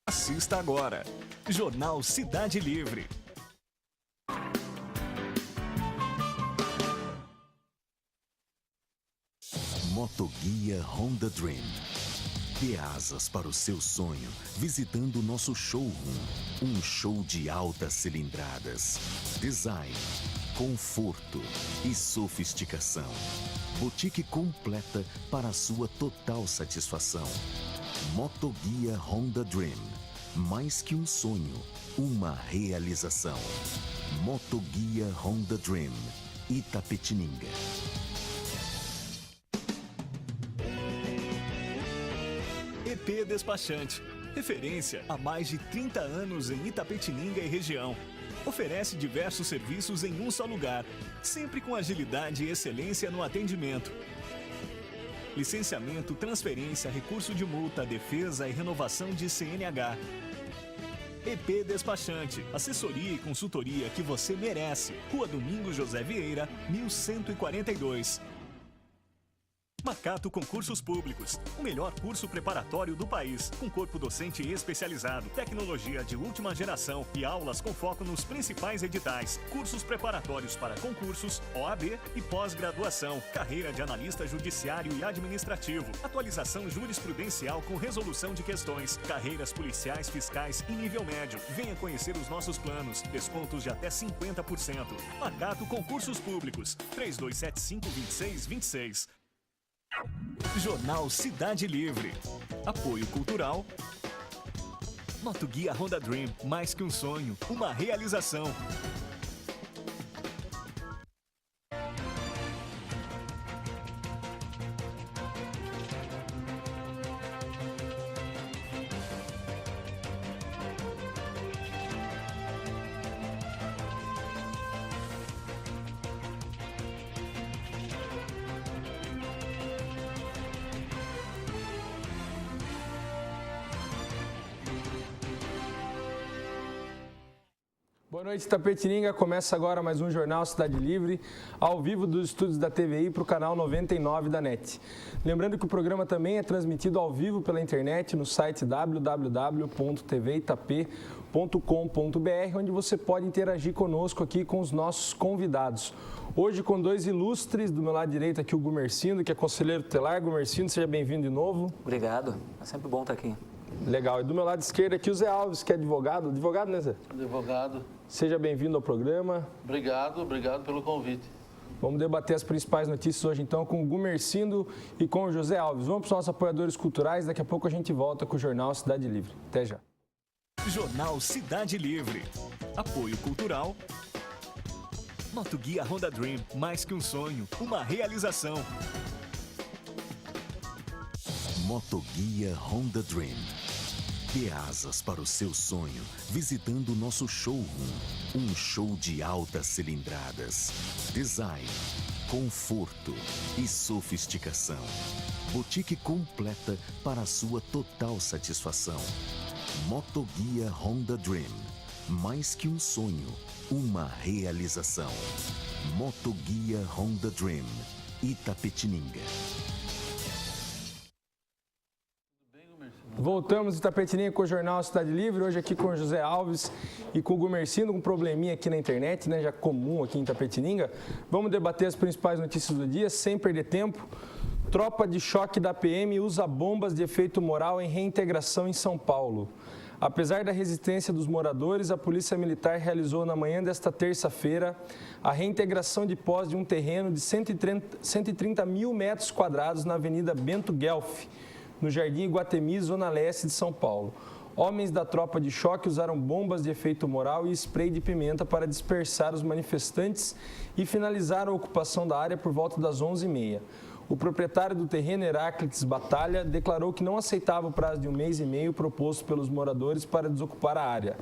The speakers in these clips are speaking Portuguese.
Assista agora. Jornal Cidade Livre. Motoguia Honda Dream. Dê asas para o seu sonho visitando nosso showroom. Um show de altas cilindradas. Design, conforto e sofisticação. Boutique completa para a sua total satisfação. Motoguia Honda Dream. Mais que um sonho, uma realização. Motoguia Honda Dream. Itapetininga. EP Despachante. Referência há mais de 30 anos em Itapetininga e região. Oferece diversos serviços em um só lugar, sempre com agilidade e excelência no atendimento. Licenciamento, transferência, recurso de multa, defesa e renovação de CNH. EP Despachante, assessoria e consultoria que você merece. Rua Domingos José Vieira, 1142. Macato Concursos Públicos, o melhor curso preparatório do país, com corpo docente especializado, tecnologia de última geração e aulas com foco nos principais editais, cursos preparatórios para concursos, OAB e pós-graduação, carreira de analista judiciário e administrativo, atualização jurisprudencial com resolução de questões, carreiras policiais, fiscais e nível médio. Venha conhecer os nossos planos, descontos de até 50%. Macato Concursos Públicos, 3275-2626. Jornal Cidade Livre. Apoio cultural. Motoguia Honda Dream. Mais que um sonho, uma realização. Boa noite, Itapetininga. Começa agora mais um Jornal Cidade Livre, ao vivo dos estúdios da TVI para o canal 99 da NET. Lembrando que o programa também é transmitido ao vivo pela internet no site www.tvitap.com.br, onde você pode interagir conosco aqui com os nossos convidados. Hoje com dois ilustres, do meu lado direito aqui o Gumercindo, que é conselheiro tutelar. Gumercindo, seja bem-vindo de novo. Obrigado, é sempre bom estar aqui. Legal. E do meu lado esquerdo aqui o Zé Alves, que é advogado. Advogado, né, Zé? Advogado. Seja bem-vindo ao programa. Obrigado pelo convite. Vamos debater as principais notícias hoje, então, com o Gumercindo e com o José Alves. Vamos para os nossos apoiadores culturais. Daqui a pouco a gente volta com o Jornal Cidade Livre. Até já. Jornal Cidade Livre. Apoio cultural. Motoguia Honda Dream. Mais que um sonho, uma realização. Motoguia Honda Dream. Dê asas para o seu sonho visitando nosso showroom. Um show de altas cilindradas. Design, conforto e sofisticação. Boutique completa para a sua total satisfação. Motoguia Honda Dream. Mais que um sonho, uma realização. Motoguia Honda Dream. Itapetininga. Voltamos em Itapetininga com o Jornal Cidade Livre, hoje aqui com o José Alves e com o Gumercindo, um probleminha aqui na internet, né, já comum aqui em Itapetininga. Vamos debater as principais notícias do dia, sem perder tempo. Tropa de choque da PM usa bombas de efeito moral em reintegração em São Paulo. Apesar da resistência dos moradores, a Polícia Militar realizou na manhã desta terça-feira a reintegração de posse de um terreno de 130 mil metros quadrados na Avenida Bento Guelph, no Jardim Iguatemi, Zona Leste de São Paulo. Homens da tropa de choque usaram bombas de efeito moral e spray de pimenta para dispersar os manifestantes e finalizaram a ocupação da área por volta das 11h30. O proprietário do terreno, Heráclides Batalha, declarou que não aceitava o prazo de 1 mês e meio proposto pelos moradores para desocupar a área.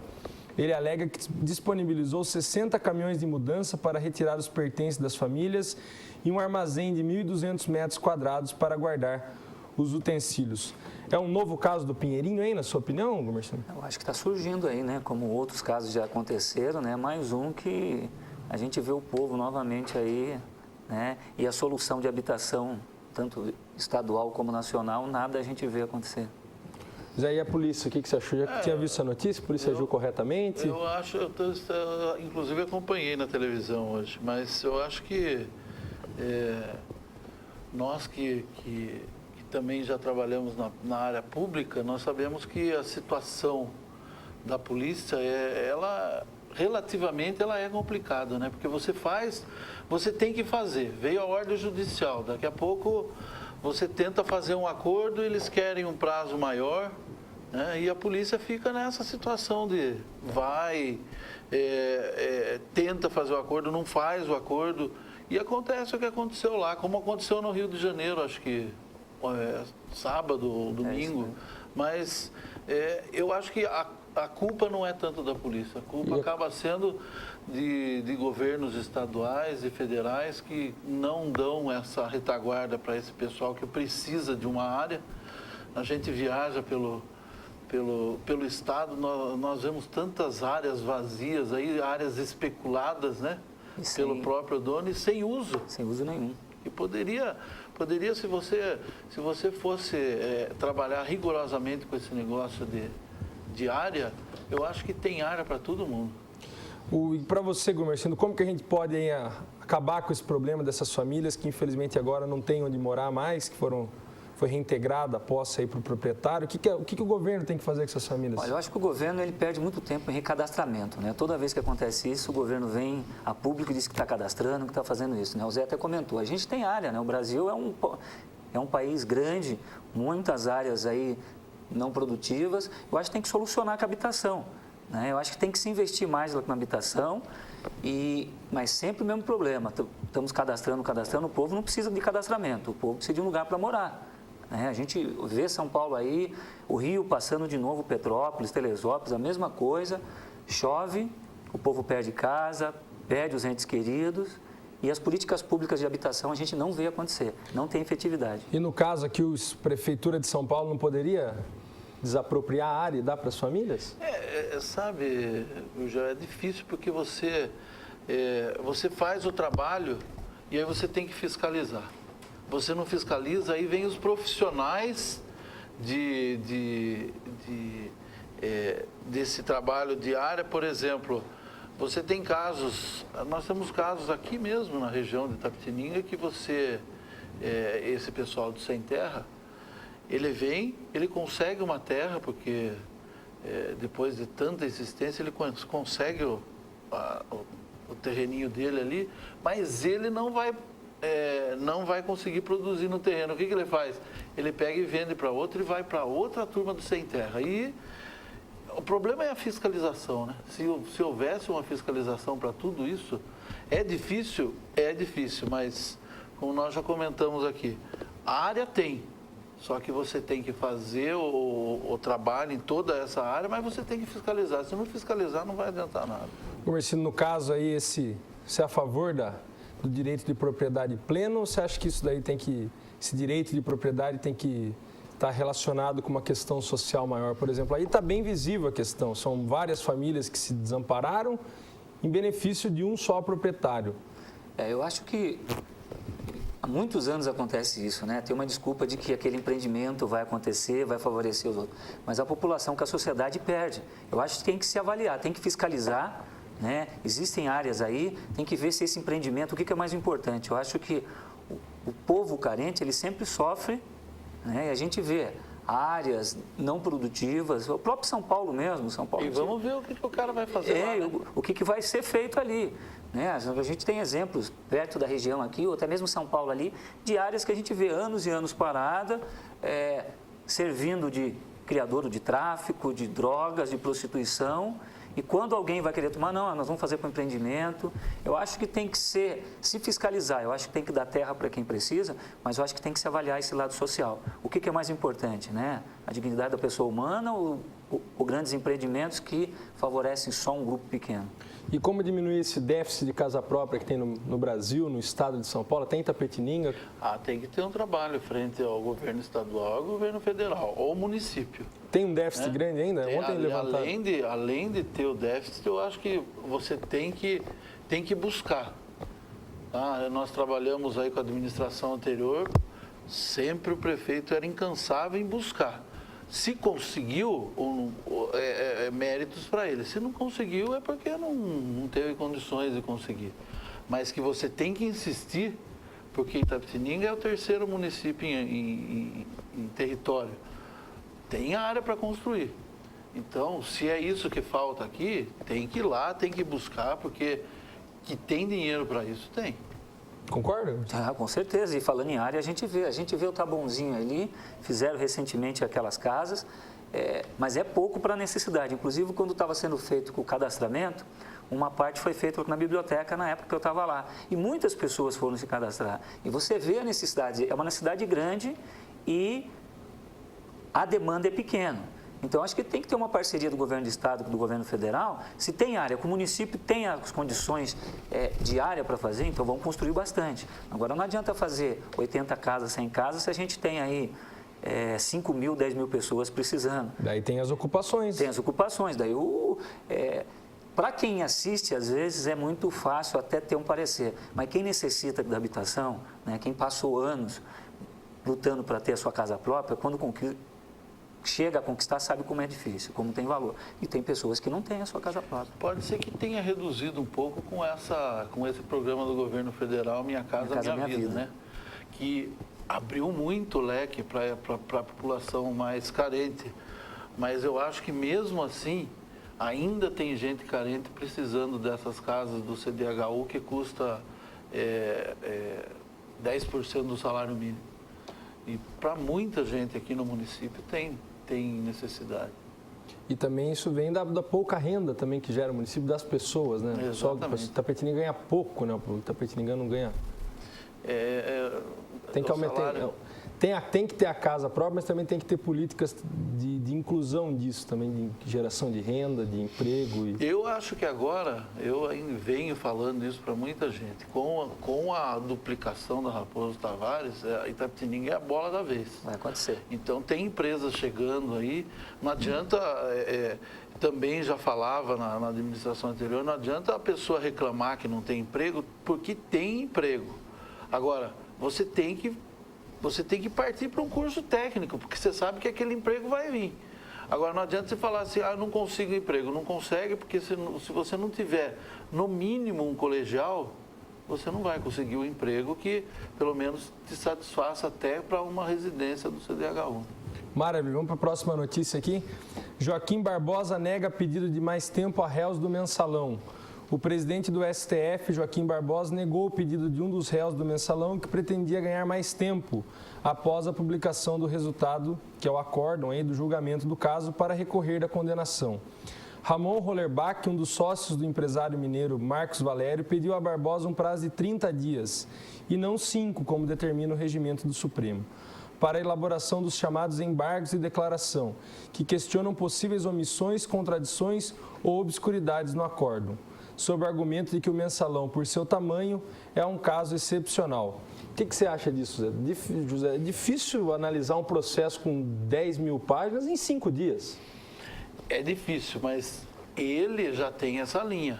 Ele alega que disponibilizou 60 caminhões de mudança para retirar os pertences das famílias e um armazém de 1.200 metros quadrados para guardar os utensílios. É um novo caso do Pinheirinho aí, na sua opinião, Gumercindo? Eu acho que está surgindo aí, né? Como outros casos já aconteceram, né? Mais um que a gente vê o povo novamente aí, né? E a solução de habitação, tanto estadual como nacional, nada a gente vê acontecer. Zé, e a polícia, o que você achou? Já tinha visto essa notícia? A polícia agiu corretamente? Eu acho, inclusive acompanhei na televisão hoje, mas eu acho que nós que também já trabalhamos na área pública, nós sabemos que a situação da polícia, relativamente ela é complicada, né? Porque você tem que fazer. Veio a ordem judicial, daqui a pouco você tenta fazer um acordo, eles querem um prazo maior, né? E a polícia fica nessa situação de tenta fazer o acordo, não faz o acordo, e acontece o que aconteceu lá, como aconteceu no Rio de Janeiro, acho que sábado ou domingo, mas eu acho que a culpa não é tanto da polícia, a culpa acaba sendo de governos estaduais e federais que não dão essa retaguarda para esse pessoal que precisa de uma área. A gente viaja pelo estado, nós vemos tantas áreas vazias, aí, áreas especuladas, né? Pelo próprio dono e sem uso. Sem uso nenhum. E poderia se você fosse trabalhar rigorosamente com esse negócio de área, eu acho que tem área para todo mundo. E para você, Gumercindo, como que a gente pode acabar com esse problema dessas famílias que infelizmente agora não têm onde morar mais, que foi reintegrada a posse aí para o proprietário? O que o governo tem que fazer com essas famílias? Olha, eu acho que o governo ele perde muito tempo em recadastramento, né? Toda vez que acontece isso, o governo vem a público e diz que está cadastrando, que está fazendo isso, né? O Zé até comentou, a gente tem área, né? O Brasil é um país grande, muitas áreas aí não produtivas. Eu acho que tem que solucionar com a habitação, né? Eu acho que tem que se investir mais na habitação, mas sempre o mesmo problema. Estamos cadastrando, o povo não precisa de cadastramento, o povo precisa de um lugar para morar. A gente vê São Paulo aí, o Rio passando de novo, Petrópolis, Teresópolis, a mesma coisa, chove, o povo perde casa, perde os entes queridos e as políticas públicas de habitação a gente não vê acontecer, não tem efetividade. E no caso aqui, a Prefeitura de São Paulo não poderia desapropriar a área e dar para as famílias? Sabe, já é difícil porque você faz o trabalho e aí você tem que fiscalizar. Você não fiscaliza, aí vem os profissionais desse trabalho de área, por exemplo, você tem casos, nós temos casos aqui mesmo na região de Itapetininga que esse pessoal do Sem Terra, ele consegue uma terra, porque depois de tanta insistência ele consegue o terreninho dele ali, mas ele não vai conseguir produzir no terreno. O que ele faz? Ele pega e vende para outro e vai para outra turma do Sem Terra. E o problema é a fiscalização, né? Se houvesse uma fiscalização para tudo isso, é difícil, mas como nós já comentamos aqui, a área tem, só que você tem que fazer o trabalho em toda essa área, mas você tem que fiscalizar. Se não fiscalizar, não vai adiantar nada. Gumercindo, no caso aí, você é a favor do direito de propriedade pleno, ou você acha que esse direito de propriedade tem que estar relacionado com uma questão social maior? Por exemplo, aí está bem visível a questão, são várias famílias que se desampararam em benefício de um só proprietário. Eu acho que há muitos anos acontece isso, né? Tem uma desculpa de que aquele empreendimento vai acontecer, vai favorecer os outros, mas a população, que a sociedade perde. Eu acho que tem que se avaliar, tem que fiscalizar, né? Existem áreas aí, tem que ver se esse empreendimento, o que é mais importante. Eu acho que o povo carente, ele sempre sofre, né? E a gente vê áreas não produtivas, o próprio São Paulo mesmo. E vamos ver o que o cara vai fazer lá, né? O que vai ser feito ali, né? A gente tem exemplos perto da região aqui, ou até mesmo São Paulo ali, de áreas que a gente vê anos e anos parada, servindo de criadouro de tráfico, de drogas, de prostituição. E quando alguém vai querer tomar, não, nós vamos fazer para o empreendimento. Eu acho que tem que se fiscalizar, eu acho que tem que dar terra para quem precisa, mas eu acho que tem que se avaliar esse lado social. O que é mais importante, né? A dignidade da pessoa humana ou grandes empreendimentos que favorecem só um grupo pequeno? E como diminuir esse déficit de casa própria que tem no Brasil, no estado de São Paulo, até em Itapetininga? Tem que ter um trabalho frente ao governo estadual, ao governo federal, ou município. Tem um déficit grande ainda? Ontem levantaram. Além de ter o déficit, eu acho que você tem que buscar. Tá? Nós trabalhamos aí com a administração anterior, sempre o prefeito era incansável em buscar. Se conseguiu, méritos para ele. Se não conseguiu, é porque não teve condições de conseguir. Mas que você tem que insistir, porque Itapetininga é o terceiro município em território. Tem área para construir. Então, se é isso que falta aqui, tem que ir lá, tem que buscar, porque que tem dinheiro para isso, tem. Concorda? Ah, com certeza. E falando em área, a gente vê o Taboãozinho ali, fizeram recentemente aquelas casas, mas é pouco para a necessidade. Inclusive, quando estava sendo feito o cadastramento, uma parte foi feita na biblioteca na época que eu estava lá. E muitas pessoas foram se cadastrar. E você vê a necessidade, é uma necessidade grande e a demanda é pequena. Então, acho que tem que ter uma parceria do governo do estado, do governo federal. Se tem área, que o município tem as condições de área para fazer, então vamos construir bastante. Agora, não adianta fazer 80 casas, 100 casas, se a gente tem aí 5 mil, 10 mil pessoas precisando. Daí tem as ocupações. Tem as ocupações. Daí, para quem assiste, às vezes, é muito fácil até ter um parecer. Mas quem necessita da habitação, né, quem passou anos lutando para ter a sua casa própria, quando chega a conquistar, sabe como é difícil, como tem valor. E tem pessoas que não têm a sua casa própria. Pode ser que tenha reduzido um pouco com esse programa do governo federal, Minha Casa Minha Vida, né? Que abriu muito o leque para a população mais carente. Mas eu acho que mesmo assim, ainda tem gente carente precisando dessas casas do CDHU que custa 10% do salário mínimo. E para muita gente aqui no município tem necessidade. E também isso vem da pouca renda também que gera o município, das pessoas, né? Exatamente. O Itapetininga ganha pouco, né? O Itapetininga não ganha. Tem que aumentar. Tem que ter a casa própria, mas também tem que ter políticas de inclusão disso também, de geração de renda, de emprego. Eu acho que agora, eu ainda venho falando isso para muita gente, com a duplicação da Raposo Tavares, a Itapetininga é a bola da vez. Vai acontecer. Então tem empresas chegando aí, não adianta, também já falava na administração anterior, não adianta a pessoa reclamar que não tem emprego, porque tem emprego. Agora, você tem que partir para um curso técnico, porque você sabe que aquele emprego vai vir. Agora, não adianta você falar assim, eu não consigo emprego. Não consegue, porque se você não tiver, no mínimo, um colegial, você não vai conseguir um emprego que, pelo menos, te satisfaça até para uma residência do CDHU. Maravilha, vamos para a próxima notícia aqui. Joaquim Barbosa nega pedido de mais tempo a réus do mensalão. O presidente do STF, Joaquim Barbosa, negou o pedido de um dos réus do mensalão que pretendia ganhar mais tempo após a publicação do resultado, que é o acórdão aí do julgamento do caso, para recorrer da condenação. Ramon Rollerbach, um dos sócios do empresário mineiro Marcos Valério, pediu a Barbosa um prazo de 30 dias e não 5, como determina o regimento do Supremo, para a elaboração dos chamados embargos de declaração, que questionam possíveis omissões, contradições ou obscuridades no acórdão, sob o argumento de que o mensalão, por seu tamanho, é um caso excepcional. O que você acha disso, José? É difícil analisar um processo com 10 mil páginas em 5 dias. É difícil, mas ele já tem essa linha,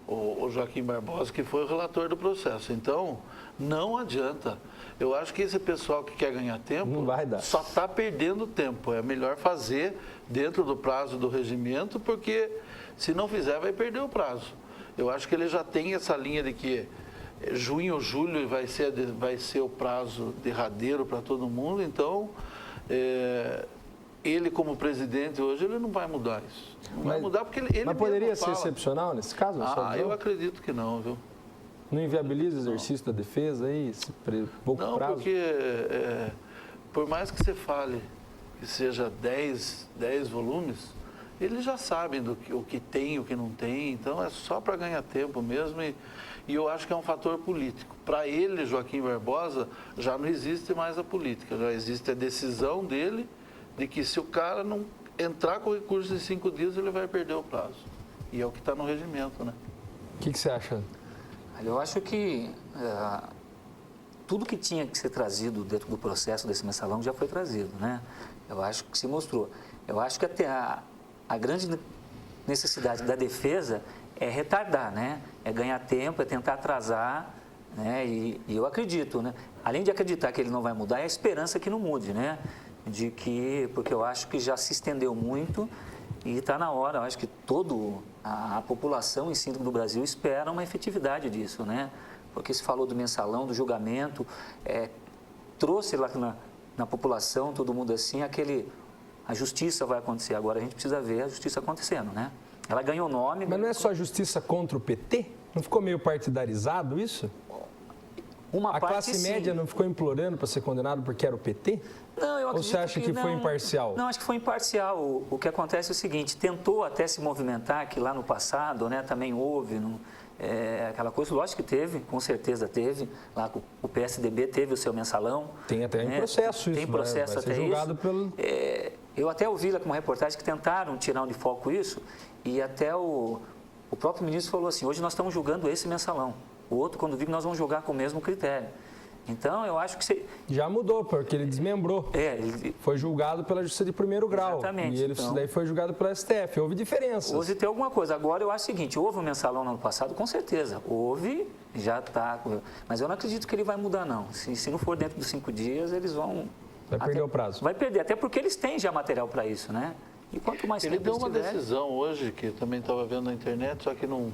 o Joaquim Barbosa, que foi o relator do processo. Então, não adianta. Eu acho que esse pessoal que quer ganhar tempo não vai dar. Só está perdendo tempo. É melhor fazer dentro do prazo do regimento, porque se não fizer, vai perder o prazo. Eu acho que ele já tem essa linha de que junho ou julho vai ser o prazo derradeiro para todo mundo. Então, ele como presidente hoje, ele não vai mudar isso. Não vai mudar porque ele Mas poderia ser fala. excepcional nesse caso? Eu acredito que não, viu? Não inviabiliza o exercício da defesa aí, esse pouco prazo? Não, porque por mais que você fale que seja 10 volumes, eles já sabem o que tem e o que não tem, então é só para ganhar tempo mesmo e eu acho que é um fator político. Para ele, Joaquim Barbosa, já não existe mais a política, já existe a decisão dele de que se o cara não entrar com recurso em 5 dias, ele vai perder o prazo. E é o que está no regimento, né? O que você acha? Eu acho que tudo que tinha que ser trazido dentro do processo desse mensalão já foi trazido, né? Eu acho que se mostrou. Eu acho que até a grande necessidade da defesa é retardar, né? É ganhar tempo, é tentar atrasar, né? E eu acredito, né? Além de acreditar que ele não vai mudar, é a esperança que não mude, né? porque eu acho que já se estendeu muito e está na hora. Eu acho que toda a população em si do Brasil espera uma efetividade disso, né? Porque se falou do mensalão, do julgamento, trouxe lá na população, todo mundo assim, a justiça vai acontecer. Agora a gente precisa ver a justiça acontecendo, né? Ela ganhou nome... Mas não é só justiça contra o PT? Não ficou meio partidarizado isso? A classe média não ficou implorando para ser condenado porque era o PT? Não, eu acredito. Ou você acha que foi imparcial? Não, acho que foi imparcial. O que acontece é o seguinte, tentou até se movimentar, que lá no passado, né, também houve aquela coisa, lógico que teve, com certeza teve, lá o PSDB teve o seu mensalão. Tem até em processo isso, tem processo vai ser até julgado isso. Pelo... Eu até ouvi lá com uma reportagem que tentaram tirar de foco isso, e até o próprio ministro falou assim, hoje nós estamos julgando esse mensalão. O outro, quando vir, nós vamos julgar com o mesmo critério. Então, eu acho que... Já mudou, porque ele desmembrou. Ele foi julgado pela Justiça de Primeiro Grau. Exatamente. E ele daí foi julgado pela STF. Houve diferenças. Houve tem alguma coisa. Agora, eu acho o seguinte, houve um mensalão no ano passado, com certeza. Houve, já está. Mas eu não acredito que ele vai mudar, não. Se não for dentro dos 5 dias, eles vão... Vai perder o prazo. Vai perder, até porque eles têm já material para isso, né? E quanto mais ele deu uma decisão hoje, que eu também estava vendo na internet, só que não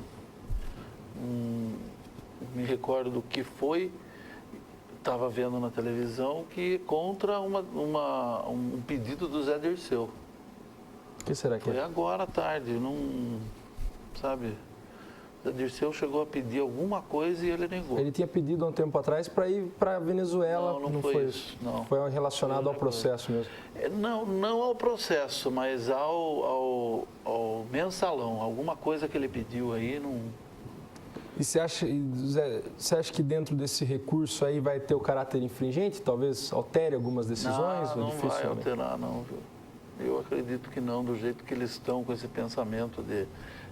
me recordo do que foi, estava vendo na televisão, que contra um pedido do Zé Dirceu. O que será que foi agora à tarde, sabe? Zé Dirceu chegou a pedir alguma coisa e ele negou. Ele tinha pedido há um tempo atrás para ir para a Venezuela. Não foi isso. Não. Foi relacionado ao processo mesmo. Não ao processo, mas ao mensalão. Alguma coisa que ele pediu aí, não... E você acha que dentro desse recurso aí vai ter o caráter infringente? Talvez altere algumas decisões? Não vai alterar, não. Viu? Eu acredito que não, do jeito que eles estão com esse pensamento de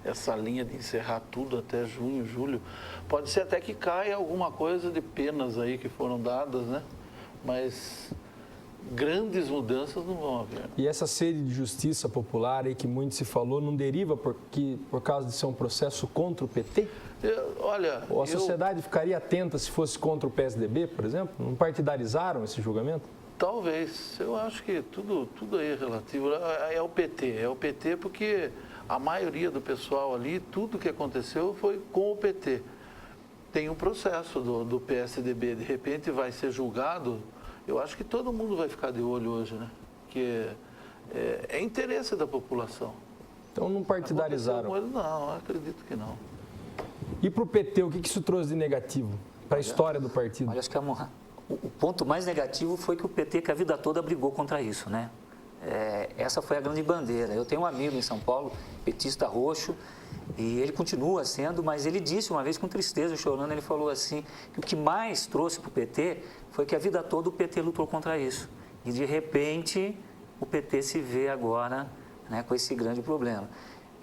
essa linha de encerrar tudo até junho, julho. Pode ser até que caia alguma coisa de penas aí que foram dadas, né? Mas grandes mudanças não vão haver. E essa sede de justiça popular aí que muito se falou, não deriva por causa de ser um processo contra o PT? Olha, ou a sociedade ficaria atenta se fosse contra o PSDB, por exemplo? Não partidarizaram esse julgamento? Talvez. Eu acho que tudo aí é relativo. É o PT. É o PT porque a maioria do pessoal ali, tudo que aconteceu foi com o PT. Tem um processo do PSDB, de repente vai ser julgado. Eu acho que todo mundo vai ficar de olho hoje, né? Que é interesse da população. Então não partidarizaram? Não, acredito que não. E para o PT, o que isso trouxe de negativo para a história do partido? Olha, acho que o ponto mais negativo foi que o PT, que a vida toda brigou contra isso, né? Essa foi a grande bandeira. Eu tenho um amigo em São Paulo, petista roxo, e ele continua sendo, mas ele disse uma vez com tristeza, chorando, ele falou assim, que o que mais trouxe para o PT foi que a vida toda o PT lutou contra isso. E de repente o PT se vê agora, né, com esse grande problema.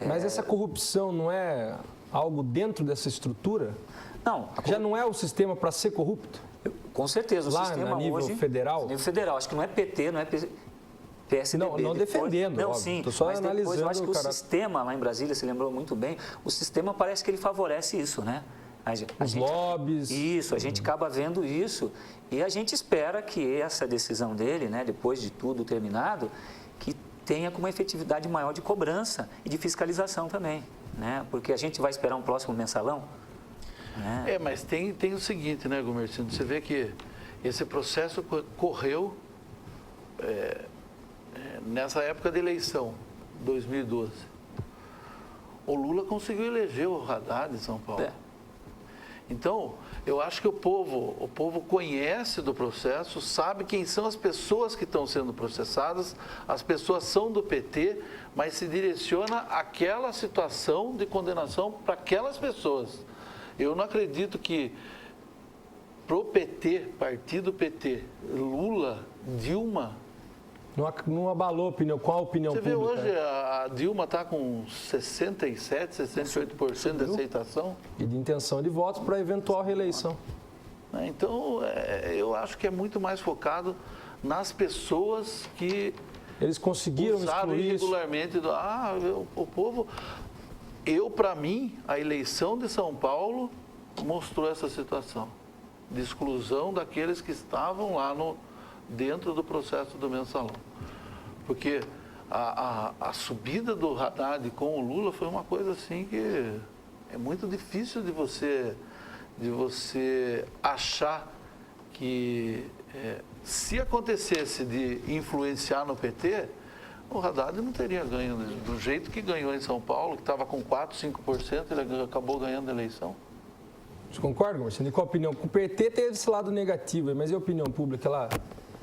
Mas essa corrupção não é algo dentro dessa estrutura? Não. Já não é o sistema para ser corrupto? Com certeza. O lá sistema a nível hoje, federal? Nível federal. Acho que não é PT, não é PSDB. Não defendendo, não, óbvio. sim. Estou só mas analisando. Depois, eu acho que o sistema lá em Brasília, se lembrou muito bem, o sistema parece que ele favorece isso, né? Os lobbies. Isso, a gente acaba vendo isso e a gente espera que essa decisão dele, né, depois de tudo terminado, que tenha com uma efetividade maior de cobrança e de fiscalização também, né? Porque a gente vai esperar um próximo mensalão. Né? Mas tem o seguinte, né, Gumercindo? Você vê que esse processo correu nessa época de eleição, 2012. O Lula conseguiu eleger o Haddad em São Paulo. Então, eu acho que o povo conhece do processo, sabe quem são as pessoas que estão sendo processadas, as pessoas são do PT, mas se direciona àquela situação de condenação para aquelas pessoas. Eu não acredito que pro PT, partido PT, Lula, Dilma... Não abalou a opinião. Qual a opinião pública? Você vê hoje a Dilma está com 67%, 68% de aceitação. E de intenção de votos para eventual reeleição. Então, eu acho que é muito mais focado nas pessoas que eles conseguiram usaram excluir irregularmente. O povo... para mim, a eleição de São Paulo mostrou essa situação de exclusão daqueles que estavam lá dentro do processo do mensalão. Porque a subida do Haddad com o Lula foi uma coisa assim que é muito difícil de você achar que se acontecesse de influenciar no PT, o Haddad não teria ganho. Do jeito que ganhou em São Paulo, que estava com 4%, 5%, ele acabou ganhando a eleição. Você concorda, Marcelo? E qual a opinião? O PT teve esse lado negativo, mas e a opinião pública? Ela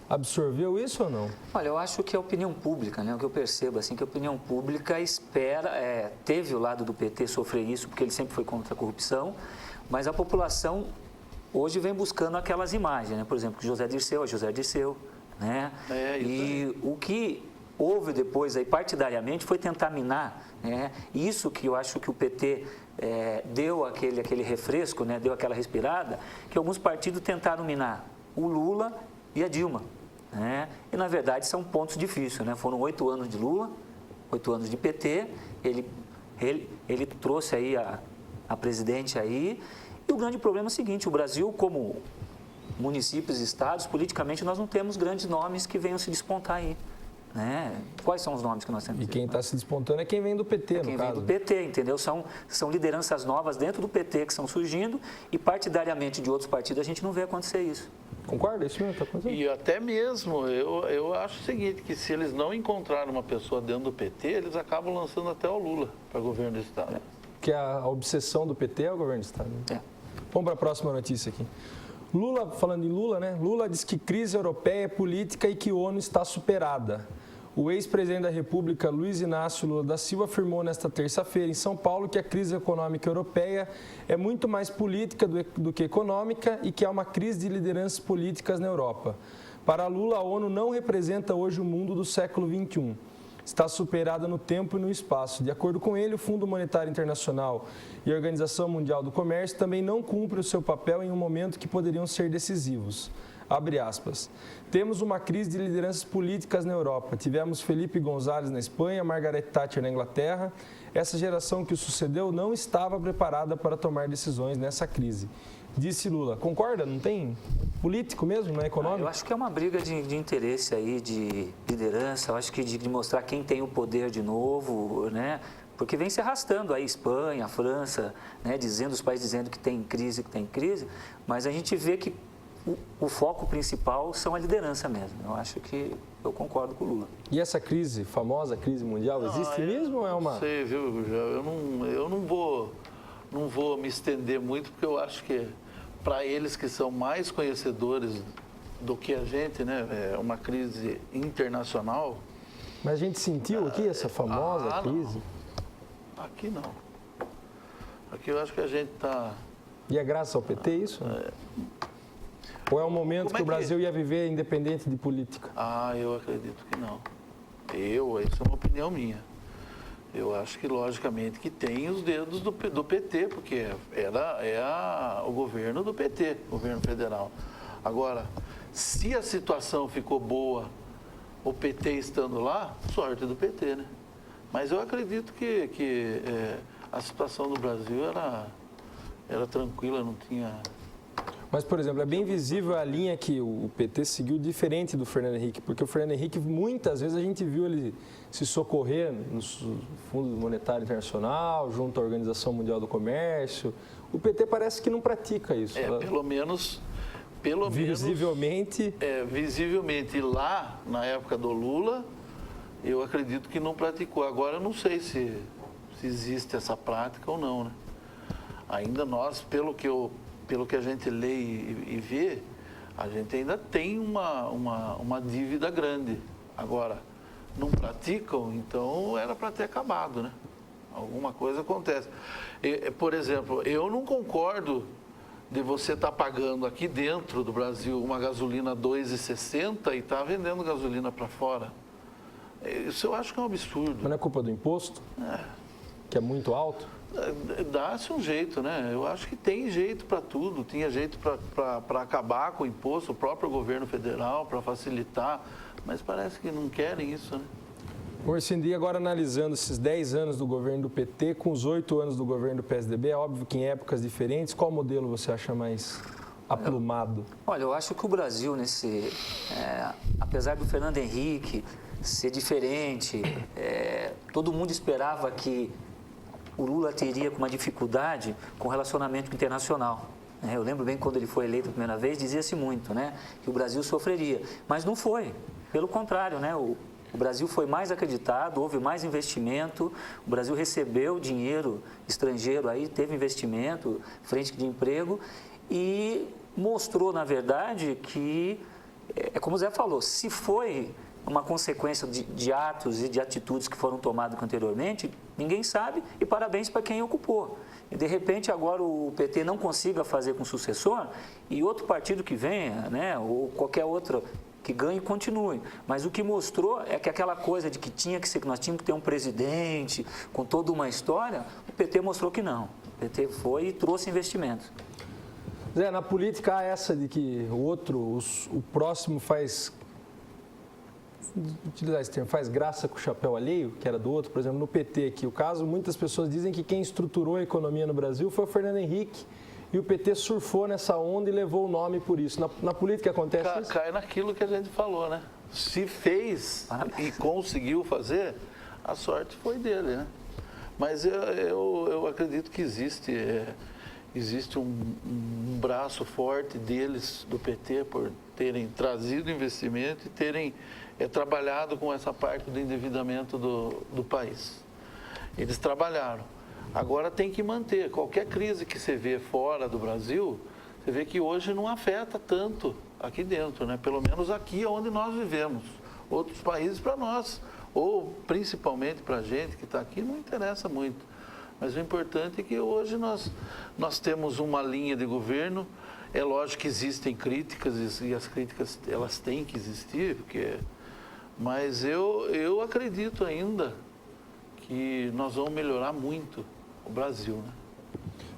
absorveu isso ou não? Olha, eu acho que a opinião pública, né, o que eu percebo, assim, que a opinião pública teve o lado do PT sofrer isso, porque ele sempre foi contra a corrupção, mas a população hoje vem buscando aquelas imagens, né? Por exemplo, José Dirceu é José Dirceu, né? E o que houve depois, aí, partidariamente, foi tentar minar, né? Isso que eu acho que o PT deu aquele refresco, né? Deu aquela respirada, que alguns partidos tentaram minar o Lula e a Dilma, né? E, na verdade, são pontos difíceis, né? Foram 8 anos de Lula, 8 anos de PT, ele trouxe aí a presidente aí, e o grande problema é o seguinte, o Brasil, como municípios e estados, politicamente, nós não temos grandes nomes que venham se despontar aí, né? Quais são os nomes que nós temos? E quem está se despontando é quem vem do PT, no caso. Quem vem do PT, entendeu? São lideranças novas dentro do PT que estão surgindo e partidariamente de outros partidos a gente não vê acontecer isso. Concorda? É isso mesmo que está acontecendo? E até mesmo, eu acho o seguinte, que se eles não encontrarem uma pessoa dentro do PT, eles acabam lançando até o Lula para governo do Estado. Que a obsessão do PT é o governo do Estado. Né? Vamos para a próxima notícia aqui. Lula, falando em Lula, né? Lula diz que crise europeia é política e que a ONU está superada. O ex-presidente da República, Luiz Inácio Lula da Silva, afirmou nesta terça-feira em São Paulo que a crise econômica europeia é muito mais política do que econômica e que há uma crise de lideranças políticas na Europa. Para Lula, a ONU não representa hoje o mundo do século XXI. Está superada no tempo e no espaço. De acordo com ele, o Fundo Monetário Internacional e a Organização Mundial do Comércio também não cumprem o seu papel em um momento que poderiam ser decisivos. Abre aspas. Temos uma crise de lideranças políticas na Europa. Tivemos Felipe González na Espanha, Margaret Thatcher na Inglaterra. Essa geração que o sucedeu não estava preparada para tomar decisões nessa crise. Disse Lula. Concorda? Não tem político mesmo, não é econômico? Eu acho que é uma briga de interesse aí, de liderança. Eu acho que de mostrar quem tem o poder de novo, né? Porque vem se arrastando aí Espanha, a França, né? Os países dizendo que tem crise, mas a gente vê que o foco principal são a liderança mesmo. Eu acho que eu concordo com o Lula. E essa crise, famosa crise mundial, existe mesmo ou é uma... Não sei, viu, eu não vou me estender muito, porque eu acho que para eles que são mais conhecedores do que a gente, né, é uma crise internacional. Mas a gente sentiu aqui essa famosa crise? Não. Aqui não. Aqui eu acho que a gente está... E é graças ao PT isso? Ou é um momento que o Brasil ia viver independente de política? Eu acredito que não. Isso é uma opinião minha. Eu acho que, logicamente, que tem os dedos do PT, porque o governo do PT, governo federal. Agora, se a situação ficou boa, o PT estando lá, sorte do PT, né? Mas eu acredito que a situação do Brasil era tranquila, não tinha... Mas, por exemplo, é bem visível a linha que o PT seguiu diferente do Fernando Henrique, porque o Fernando Henrique, muitas vezes, a gente viu ele se socorrer no Fundo Monetário Internacional, junto à Organização Mundial do Comércio. O PT parece que não pratica isso. Pelo menos visivelmente. Visivelmente lá, na época do Lula, eu acredito que não praticou. Agora, eu não sei se existe essa prática ou não, né? Ainda nós, pelo que a gente lê e vê, a gente ainda tem uma dívida grande. Agora, não praticam, então era para ter acabado, né? Alguma coisa acontece. Por exemplo, eu não concordo de você estar pagando aqui dentro do Brasil uma gasolina R$ 2,60 e estar vendendo gasolina para fora. Isso eu acho que é um absurdo. Mas não é culpa do imposto? Que é muito alto? Dá-se um jeito, né? Eu acho que tem jeito para tudo. Tinha jeito para acabar com o imposto, o próprio governo federal, para facilitar, mas parece que não querem isso, né? Morcindi, agora analisando esses 10 anos do governo do PT com os 8 anos do governo do PSDB, é óbvio que em épocas diferentes, qual modelo você acha mais aplumado? Olha, eu acho que o Brasil, apesar do Fernando Henrique ser diferente, todo mundo esperava que o Lula teria uma dificuldade com o relacionamento internacional. Eu lembro bem quando ele foi eleito a primeira vez, dizia-se muito, que o Brasil sofreria, mas não foi, pelo contrário, o Brasil foi mais acreditado, houve mais investimento, o Brasil recebeu dinheiro estrangeiro, aí teve investimento, frente de emprego e mostrou, na verdade, que, como o Zé falou, se foi uma consequência de atos e de atitudes que foram tomadas anteriormente, ninguém sabe e parabéns para quem ocupou. E, de repente, agora o PT não consiga fazer com o sucessor e outro partido que venha, ou qualquer outro que ganhe, continue. Mas o que mostrou é que aquela coisa de que nós tínhamos que ter um presidente com toda uma história, o PT mostrou que não. O PT foi e trouxe investimentos. Zé, na política há essa de que o próximo faz, utilizar esse termo, faz graça com o chapéu alheio, que era do outro. Por exemplo, no PT aqui, o caso, muitas pessoas dizem que quem estruturou a economia no Brasil foi o Fernando Henrique. E o PT surfou nessa onda e levou o nome por isso. Na política acontece isso? Cai naquilo que a gente falou, Se fez e conseguiu fazer, a sorte foi dele, Mas eu acredito que existe um braço forte deles, do PT, por terem trazido investimento e terem trabalhado com essa parte do endividamento do país. Eles trabalharam. Agora tem que manter. Qualquer crise que você vê fora do Brasil, você vê que hoje não afeta tanto aqui dentro, Pelo menos aqui onde nós vivemos. Outros países para nós, ou principalmente para a gente que está aqui, não interessa muito. Mas o importante é que hoje nós temos uma linha de governo. É lógico que existem críticas e as críticas elas têm que existir, mas eu acredito ainda que nós vamos melhorar muito o Brasil,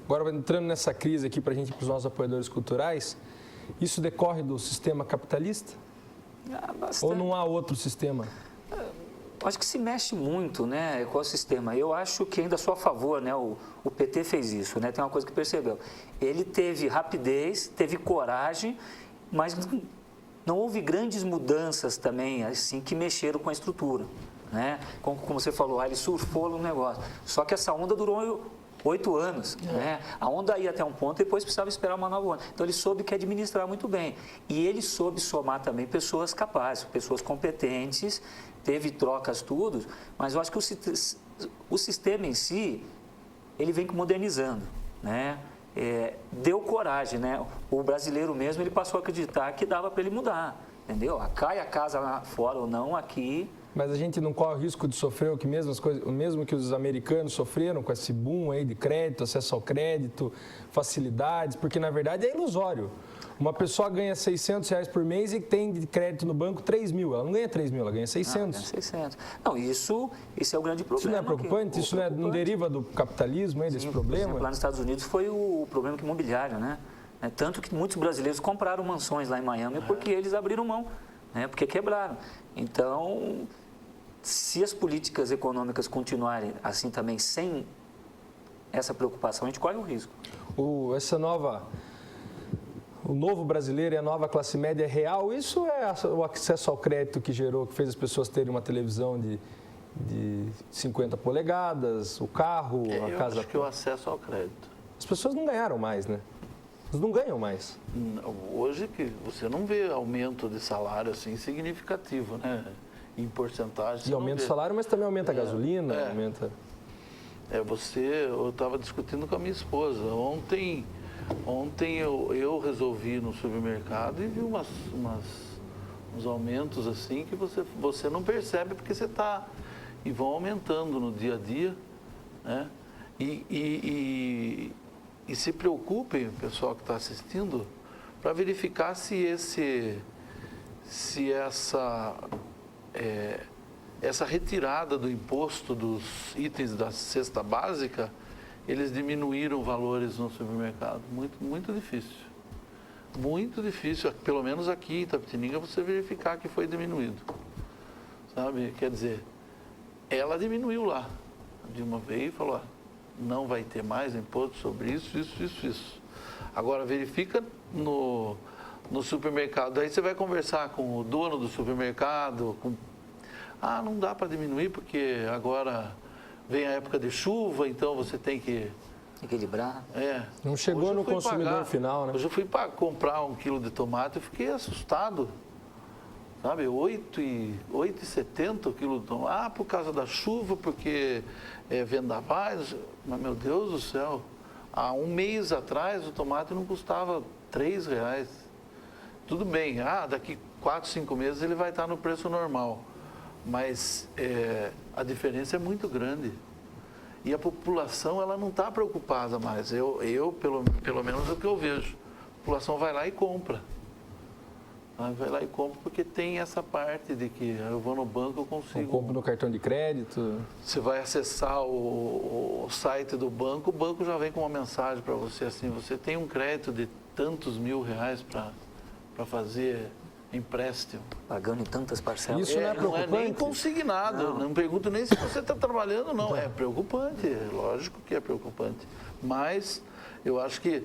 Agora, entrando nessa crise aqui para a gente ir para os nossos apoiadores culturais, isso decorre do sistema capitalista? Ou não há outro sistema? Acho que se mexe muito, ecossistema. Eu acho que ainda sou a favor, o PT fez isso, Tem uma coisa que percebeu. Ele teve rapidez, teve coragem, mas não houve grandes mudanças também, assim, que mexeram com a estrutura, Como você falou, ele surfou no negócio. Só que essa onda durou 8 anos, A onda ia até um ponto e depois precisava esperar uma nova onda. Então ele soube que administrar muito bem. E ele soube somar também pessoas capazes, pessoas competentes, teve trocas, tudo, mas eu acho que o sistema em si, ele vem modernizando, deu coragem, O brasileiro mesmo, ele passou a acreditar que dava para ele mudar, entendeu? Cai a casa lá fora ou não, aqui... Mas a gente não corre o risco de sofrer o mesmo que os americanos sofreram com esse boom aí de crédito, acesso ao crédito, facilidades, porque na verdade é ilusório. Uma pessoa ganha R$600 por mês e tem de crédito no banco 3 mil. Ela não ganha 3 mil, ela ganha 600. Ganha 600. Não, esse é o grande problema. Isso não é preocupante? Isso não deriva do capitalismo, desse problema? Por exemplo, lá nos Estados Unidos foi o problema imobiliário, Tanto que muitos brasileiros compraram mansões lá em Miami porque eles abriram mão, porque quebraram. Então, se as políticas econômicas continuarem assim também, sem essa preocupação, a gente corre o risco. O novo brasileiro e a nova classe média é real? Isso é o acesso ao crédito que fez as pessoas terem uma televisão de 50 polegadas, o carro, a casa... Eu acho que o acesso ao crédito. As pessoas não ganharam mais, Elas não ganham mais. Hoje que você não vê aumento de salário assim significativo, Em porcentagem. E aumenta o salário, mas também aumenta a gasolina, aumenta... Eu estava discutindo com a minha esposa. Ontem eu resolvi ir no supermercado e vi uns aumentos assim que você não percebe porque você está... E vão aumentando no dia a dia, E se preocupem, o pessoal que está assistindo, para verificar se essa retirada do imposto dos itens da cesta básica, eles diminuíram valores no supermercado. Muito, muito difícil. Muito difícil, pelo menos aqui em Itapetininga, você verificar que foi diminuído. Sabe? Quer dizer, ela diminuiu lá. De uma vez e falou, não vai ter mais imposto sobre isso. Agora, verifica no supermercado. Aí você vai conversar com o dono do supermercado. Não dá para diminuir porque agora vem a época de chuva, então você tem que equilibrar. Não chegou no consumidor final, né? Hoje eu fui para comprar 1 quilo de tomate e fiquei assustado. Sabe, 8,70 o quilo de tomate. Por causa da chuva, porque é vendavais. Mas, meu Deus do céu, há um mês atrás o tomate não custava R$3. Tudo bem, daqui 4, 5 meses ele vai estar no preço normal. Mas a diferença é muito grande. E a população, ela não está preocupada mais. Pelo menos é o que eu vejo. A população vai lá e compra. Vai lá e compra porque tem essa parte de que eu vou no banco, eu consigo. Eu compro no cartão de crédito. Você vai acessar o site do banco, o banco já vem com uma mensagem para você assim, você tem um crédito de tantos R$1.000 para fazer empréstimo. Pagando em tantas parcelas. Isso não é preocupante? Não é nem consignado. Não pergunto nem se você está trabalhando, não. É preocupante, lógico que é preocupante. Mas eu acho que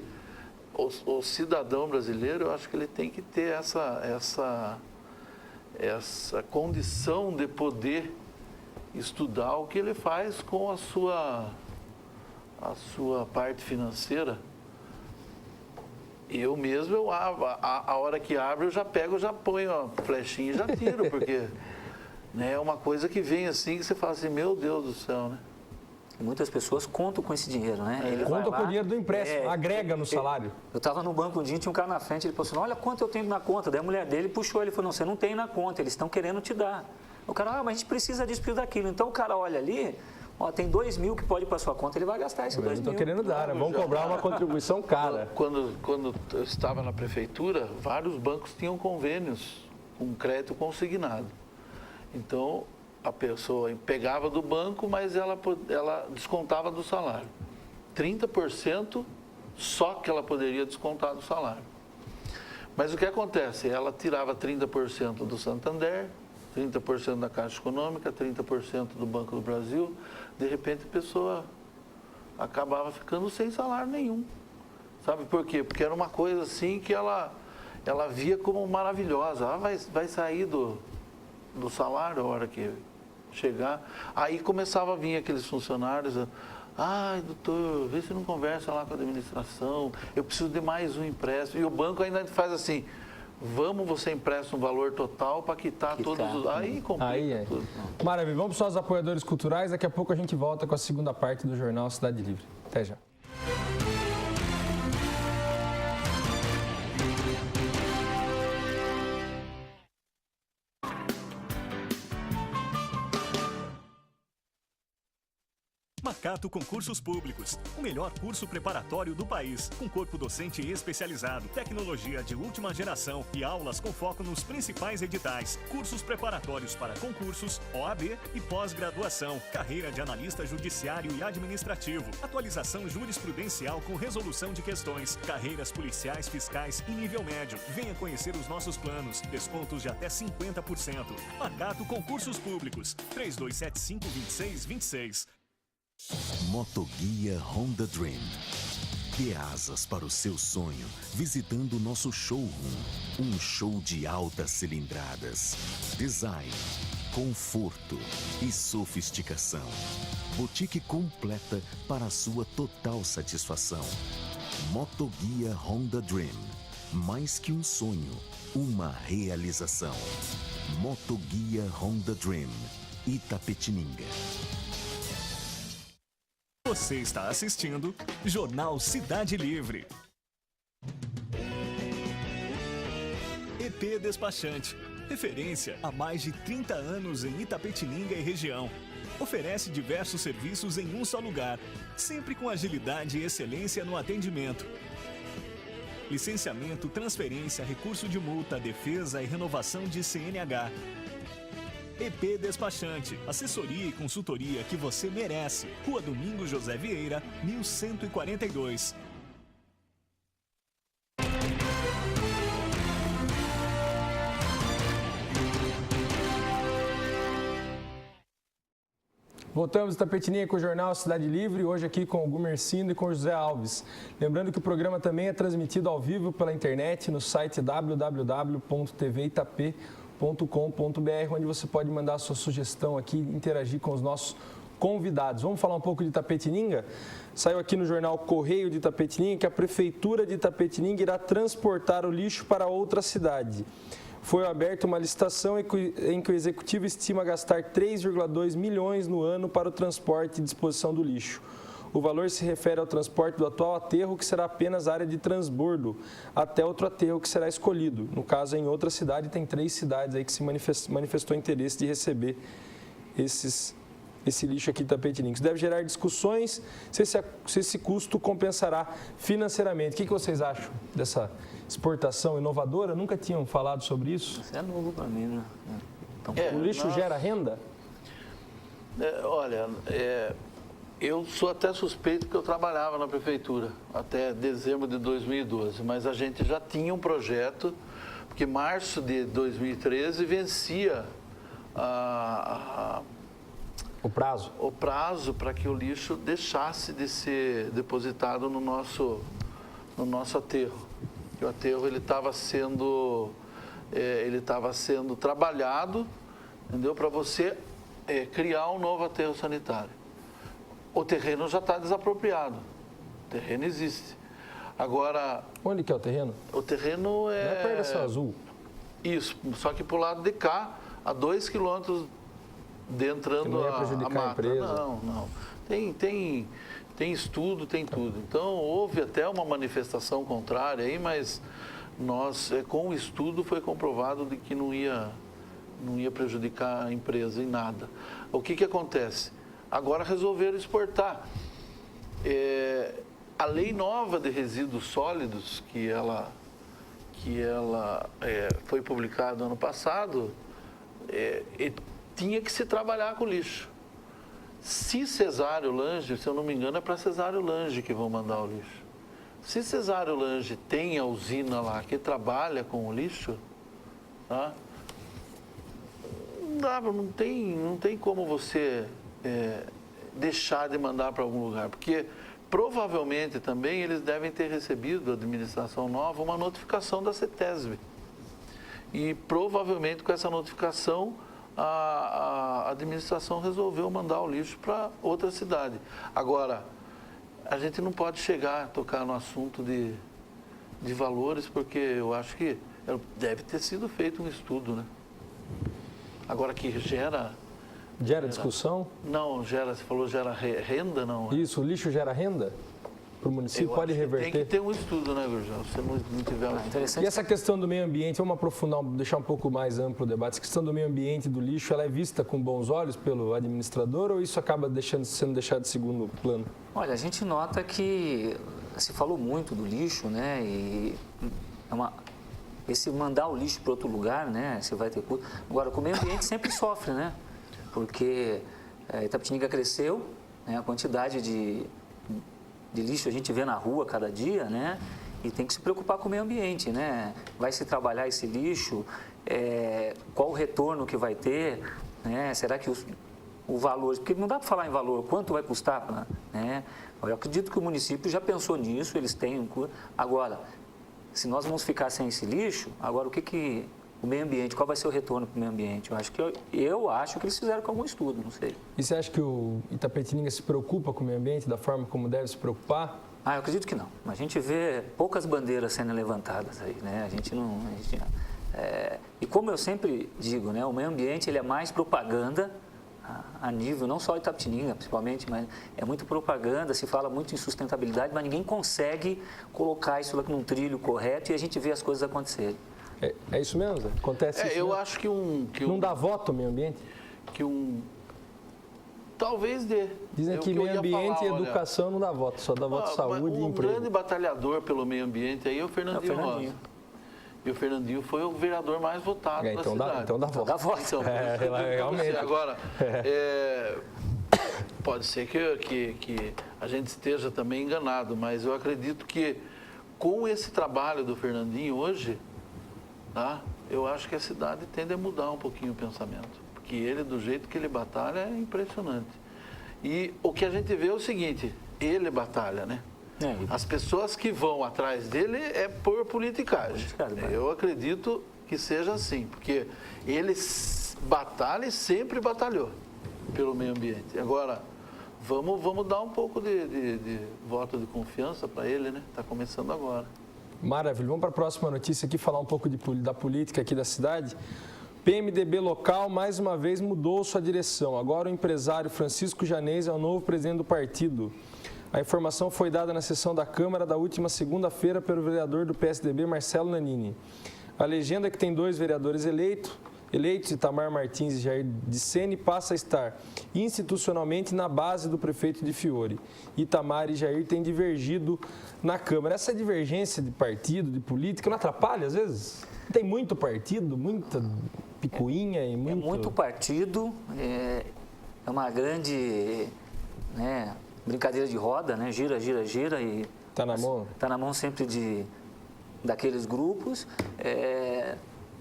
o cidadão brasileiro, eu acho que ele tem que ter essa condição de poder estudar o que ele faz com a sua parte financeira. Eu mesmo, a hora que abro, eu já pego, já ponho a flechinha e já tiro, porque é uma coisa que vem assim, que você fala assim, meu Deus do céu, né? Muitas pessoas contam com esse dinheiro, né? Ele conta com o dinheiro do empréstimo, agrega no salário. Eu estava no banco um dia, tinha um cara na frente, ele falou assim, olha quanto eu tenho na conta. Daí a mulher dele puxou, ele falou, não, você não tem na conta, eles estão querendo te dar. O cara, mas a gente precisa disso, precisa daquilo. Então o cara olha ali, tem 2.000 que pode ir para sua conta, ele vai gastar esses 2.000. Estou querendo dar, né? Vamos cobrar uma contribuição cara. Quando eu estava na prefeitura, vários bancos tinham convênios com crédito consignado. Então, a pessoa pegava do banco, mas ela descontava do salário. 30% só que ela poderia descontar do salário. Mas o que acontece? Ela tirava 30% do Santander, 30% da Caixa Econômica, 30% do Banco do Brasil. De repente, a pessoa acabava ficando sem salário nenhum. Sabe por quê? Porque era uma coisa assim que ela via como maravilhosa. Vai sair do salário a hora que chegar. Aí começava a vir aqueles funcionários, doutor, vê se não conversa lá com a administração, eu preciso de mais um empréstimo. E o banco ainda faz assim, você empresta um valor total para quitar todos os... Aí complica tudo. Maravilha, vamos para os apoiadores culturais, daqui a pouco a gente volta com a segunda parte do Jornal Cidade Livre. Até já. Macato Concursos Públicos, o melhor curso preparatório do país, com corpo docente especializado, tecnologia de última geração e aulas com foco nos principais editais, cursos preparatórios para concursos, OAB e pós-graduação, carreira de analista judiciário e administrativo, atualização jurisprudencial com resolução de questões, carreiras policiais, fiscais e nível médio. Venha conhecer os nossos planos, descontos de até 50%. Macato Concursos Públicos, 3275-2626. Motoguia Honda Dream. Dê asas para o seu sonho visitando nosso showroom. Um show de altas cilindradas. Design, conforto e sofisticação. Boutique completa para a sua total satisfação. Motoguia Honda Dream. Mais que um sonho, uma realização. Motoguia Honda Dream. Itapetininga. Você está assistindo Jornal Cidade Livre. EP Despachante, referência há mais de 30 anos em Itapetininga e região. Oferece diversos serviços em um só lugar, sempre com agilidade e excelência no atendimento. Licenciamento, transferência, recurso de multa, defesa e renovação de CNH. EP Despachante, assessoria e consultoria que você merece. Rua Domingos José Vieira, 1142. Voltamos Itapetininga com o Jornal Cidade Livre, hoje aqui com o Gumercindo e com o José Alves. Lembrando que o programa também é transmitido ao vivo pela internet no site www.tvitap.com.br, onde você pode mandar a sua sugestão aqui e interagir com os nossos convidados. Vamos falar um pouco de Itapetininga? Saiu aqui no jornal Correio de Itapetininga que a Prefeitura de Itapetininga irá transportar o lixo para outra cidade. Foi aberta uma licitação em que o Executivo estima gastar 3,2 milhões no ano para o transporte e disposição do lixo. O valor se refere ao transporte do atual aterro, que será apenas área de transbordo, até outro aterro que será escolhido. No caso, em outra cidade, tem 3 cidades aí que se manifestou interesse de receber esse lixo aqui de Itapetininga. Isso deve gerar discussões se esse custo compensará financeiramente. O que vocês acham dessa exportação inovadora? Nunca tinham falado sobre isso? Isso é novo para mim, né? Então, o lixo gera renda? Eu sou até suspeito que eu trabalhava na prefeitura até dezembro de 2012, mas a gente já tinha um projeto, porque março de 2013 vencia o prazo para que o lixo deixasse de ser depositado no nosso aterro. O aterro ele estava sendo trabalhado, entendeu? Para você criar um novo aterro sanitário. O terreno já está desapropriado. O terreno existe. Agora... Onde que é o terreno? O terreno é... Não é perto da Céu Azul? Isso, só que para o lado de cá, a 2 quilômetros entrando não ia prejudicar a empresa. Não. Tem estudo, tem tudo. Então, houve até uma manifestação contrária aí, mas nós, com o estudo, foi comprovado de que não ia prejudicar a empresa em nada. O que acontece? Agora resolveram exportar. A lei nova de resíduos sólidos, que ela foi publicada ano passado, tinha que se trabalhar com lixo. Se Cesário Lange, se eu não me engano, é para Cesário Lange que vão mandar o lixo. Se Cesário Lange tem a usina lá que trabalha com o lixo, tá? Não tem como você deixar de mandar para algum lugar, porque provavelmente também eles devem ter recebido, a administração nova, uma notificação da CETESB. E provavelmente com essa notificação a administração resolveu mandar o lixo para outra cidade. Agora, a gente não pode chegar a tocar no assunto de valores, porque eu acho que deve ter sido feito um estudo, né? Agora que gera discussão? Não, você falou gera renda, não? Isso, o lixo gera renda? Para o município pode reverter? Tem que ter um estudo, né, Gurgel? Se não tiver um estudo. E essa questão do meio ambiente, vamos aprofundar, deixar um pouco mais amplo o debate. Essa questão do meio ambiente, do lixo, ela é vista com bons olhos pelo administrador ou isso acaba sendo deixado de segundo plano? Olha, a gente nota que se falou muito do lixo, né? E esse mandar o lixo para outro lugar, né? Você vai ter custo. Agora, com o meio ambiente sempre sofre, né? Porque Itapetininga cresceu, né? A quantidade de lixo a gente vê na rua cada dia, né? E tem que se preocupar com o meio ambiente, né? Vai se trabalhar esse lixo, qual o retorno que vai ter, né? Será que o valor... Porque não dá para falar em valor, quanto vai custar, né? Eu acredito que o município já pensou nisso, eles têm um custo. Agora, se nós vamos ficar sem esse lixo, agora o meio ambiente, qual vai ser o retorno para o meio ambiente? Eu acho que eles fizeram com algum estudo, não sei. E você acha que o Itapetininga se preocupa com o meio ambiente da forma como deve se preocupar? Eu acredito que não. A gente vê poucas bandeiras sendo levantadas aí, né? E como eu sempre digo, né? O meio ambiente ele é mais propaganda a nível, não só Itapetininga principalmente, mas é muito propaganda, se fala muito em sustentabilidade, mas ninguém consegue colocar isso num trilho correto e a gente vê as coisas acontecerem. É isso mesmo, Zé? Acontece isso? Eu acho que não dá voto ao meio ambiente? Talvez dê. Dizem que meio ambiente e educação não dá voto, só dá voto saúde e emprego. Um grande batalhador pelo meio ambiente aí é o Fernandinho Rosa. E o Fernandinho foi o vereador mais votado da cidade. Então dá voto. Dá voto. Então, realmente. Agora, pode ser que a gente esteja também enganado, mas eu acredito que com esse trabalho do Fernandinho hoje, tá, eu acho que a cidade tende a mudar um pouquinho o pensamento. Porque ele, do jeito que ele batalha, é impressionante. E o que a gente vê é o seguinte, ele batalha, né? As pessoas que vão atrás dele é por politicagem. Eu acredito que seja assim, porque ele batalha e sempre batalhou pelo meio ambiente. Agora, vamos dar um pouco de voto de confiança para ele, né? Está começando agora. Maravilha. Vamos para a próxima notícia aqui, falar um pouco da política aqui da cidade. PMDB local, mais uma vez, mudou sua direção. Agora o empresário Francisco Janez é o novo presidente do partido. A informação foi dada na sessão da Câmara da última segunda-feira pelo vereador do PSDB, Marcelo Nanini. A legenda é que tem 2 vereadores eleitos, Itamar Martins e Jair de Sene, passa a estar institucionalmente na base do prefeito de Fiore. Itamar e Jair têm divergido na Câmara. Essa divergência de partido, de política, não atrapalha às vezes? Tem muito partido, muita picuinha e muito... É muito partido, é uma grande... né, brincadeira de roda, né? Gira, gira, gira e... Está na mão? Está na mão sempre daqueles grupos.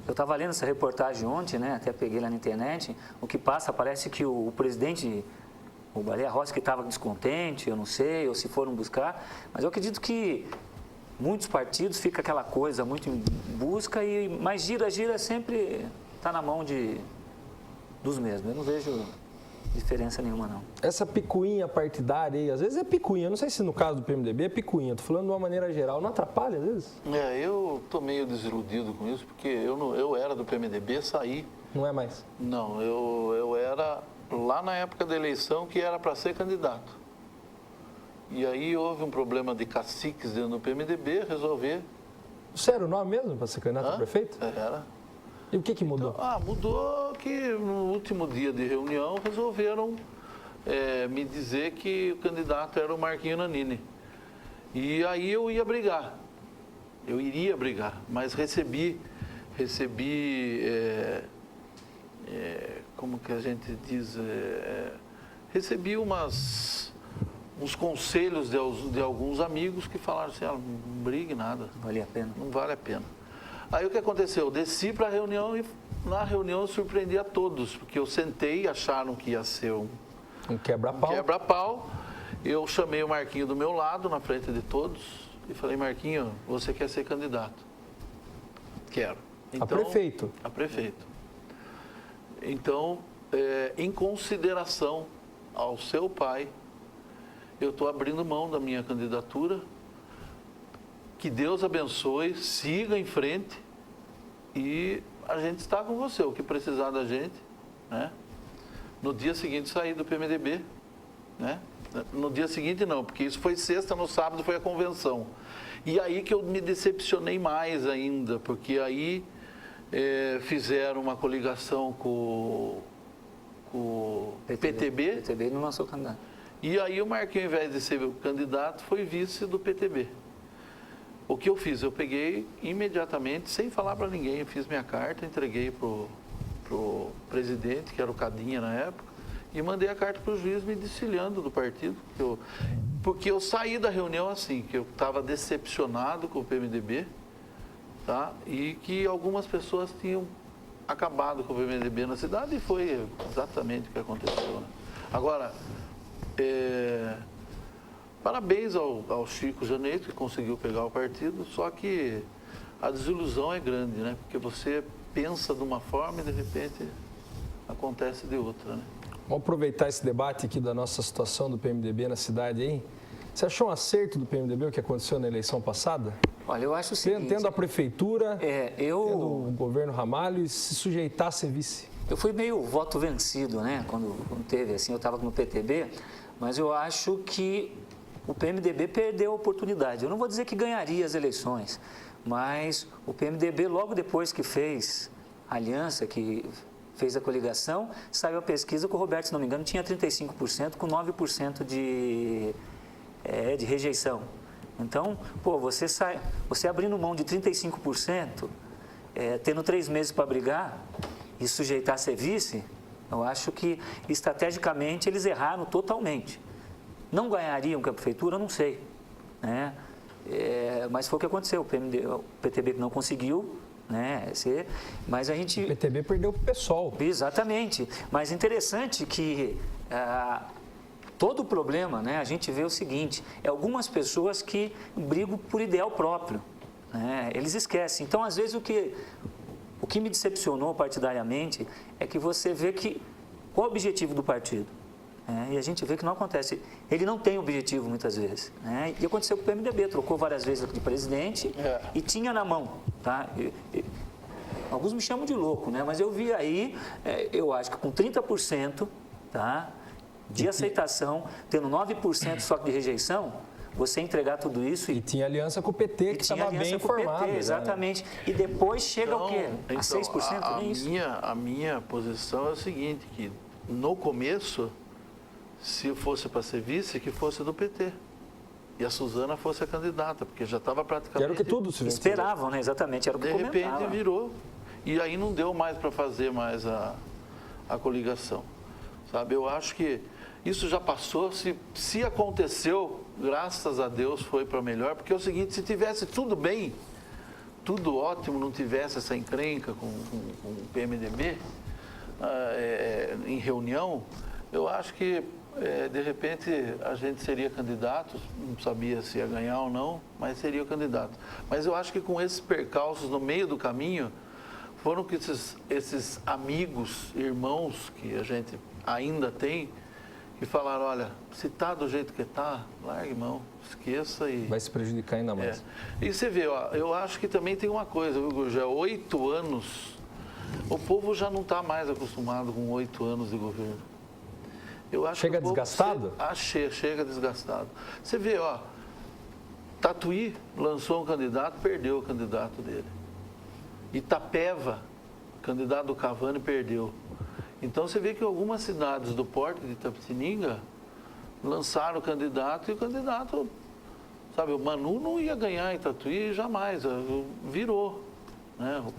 Eu estava lendo essa reportagem ontem, né? Até peguei lá na internet. O que passa, parece que o presidente, o Baleia Rossi, que estava descontente, eu não sei, ou se foram buscar. Mas eu acredito que muitos partidos fica aquela coisa muito em busca, mas gira, gira sempre está na mão dos mesmos. Eu não vejo diferença nenhuma, não. Essa picuinha partidária aí, às vezes é picuinha, não sei se no caso do PMDB é picuinha, estou falando de uma maneira geral, não atrapalha às vezes? Eu estou meio desiludido com isso, porque eu era do PMDB, saí. Não é mais? Não, eu era lá na época da eleição que era para ser candidato. E aí houve um problema de caciques dentro do PMDB, resolver... Você era o nome mesmo para ser candidato a prefeito? Era. E o que mudou? Mudou que no último dia de reunião resolveram me dizer que o candidato era o Marquinho Nanini. E aí eu iria brigar, mas recebi como que a gente diz, recebi uns conselhos de alguns amigos que falaram assim, não brigue nada. Não vale a pena. Não vale a pena. Aí o que aconteceu? Eu desci para a reunião e na reunião eu surpreendi a todos, porque eu sentei, acharam que ia ser um quebra-pau. Eu chamei o Marquinho do meu lado, na frente de todos, e falei, Marquinho, você quer ser candidato? Quero. Então, a prefeito? A prefeito. Então, em consideração ao seu pai, eu estou abrindo mão da minha candidatura. Que Deus abençoe, siga em frente e a gente está com você, o que precisar da gente, né? No dia seguinte saí do PMDB, né? No dia seguinte não, porque isso foi sexta, no sábado foi a convenção. E aí que eu me decepcionei mais ainda, porque aí fizeram uma coligação com o PTB. O PTB não lançou candidato. E aí o Marquinhos, ao invés de ser o candidato, foi vice do PTB. O que eu fiz? Eu peguei imediatamente, sem falar para ninguém, eu fiz minha carta, entreguei para o presidente, que era o Cadinha na época, e mandei a carta para o juiz me desfiliando do partido. Porque eu saí da reunião assim, que eu estava decepcionado com o PMDB, tá? E que algumas pessoas tinham acabado com o PMDB na cidade, e foi exatamente o que aconteceu, né? Agora, parabéns ao Chico Janeiro, que conseguiu pegar o partido, só que a desilusão é grande, né? Porque você pensa de uma forma e de repente acontece de outra, né? Vamos aproveitar esse debate aqui da nossa situação do PMDB na cidade aí. Você achou um acerto do PMDB o que aconteceu na eleição passada? Olha, eu acho o seguinte... Tendo a prefeitura, tendo o governo Ramalho e se sujeitar a ser vice. Eu fui meio voto vencido, né? Quando teve, assim, eu estava no PTB, mas eu acho que o PMDB perdeu a oportunidade. Eu não vou dizer que ganharia as eleições, mas o PMDB, logo depois que fez a aliança, que fez a coligação, saiu a pesquisa que o Roberto, se não me engano, tinha 35%, com 9% de rejeição. Então, você abrindo mão de 35%, tendo 3 meses para brigar e sujeitar a ser vice, eu acho que estrategicamente eles erraram totalmente. Não ganhariam com a prefeitura, eu não sei, né? Mas foi o que aconteceu, o PTB não conseguiu, né? Mas a gente... O PTB perdeu para o PSOL. Exatamente, mas interessante que todo o problema, né, a gente vê o seguinte, é algumas pessoas que brigam por ideal próprio, né, eles esquecem. Então, às vezes, o que me decepcionou partidariamente é que você vê que qual é o objetivo do partido? E a gente vê que não acontece. Ele não tem objetivo muitas vezes. Né? E aconteceu com o PMDB, trocou várias vezes de presidente e tinha na mão. Tá? Alguns me chamam de louco, né? Mas eu vi aí, eu acho que com 30%, tá, de aceitação, tendo 9% só de rejeição, você entregar tudo isso... E tinha aliança com o PT, que estava bem formado. Exatamente. Né? E depois chega o quê? A 6%? Nem isso? A minha posição é o seguinte, que no começo, se fosse para ser vice, que fosse do PT. E a Suzana fosse a candidata, porque já estava praticamente... Que era o que tudo se esperavam, né? Exatamente, era o que de repente virou. E aí não deu mais para fazer mais a coligação. Sabe, eu acho que isso já passou, se aconteceu, graças a Deus foi para melhor, porque é o seguinte, se tivesse tudo bem, tudo ótimo, não tivesse essa encrenca com o PMDB em reunião, eu acho que de repente a gente seria candidato, não sabia se ia ganhar ou não, mas seria o candidato. Mas eu acho que com esses percalços no meio do caminho, foram que esses amigos, irmãos que a gente ainda tem, que falaram, olha, se está do jeito que está, largue mão, esqueça e... Vai se prejudicar ainda mais. E você vê, ó, eu acho que também tem uma coisa, viu, Gurgel? 8 anos, o povo já não está mais acostumado com 8 anos de governo. Eu acho chega que desgastado? Chega desgastado. Você vê, ó, Tatuí lançou um candidato, perdeu o candidato dele. Itapeva, candidato do Cavani, perdeu. Então, você vê que algumas cidades do porte de Itapetininga lançaram o candidato e o candidato, sabe, o Manu não ia ganhar em Tatuí jamais, virou, né? O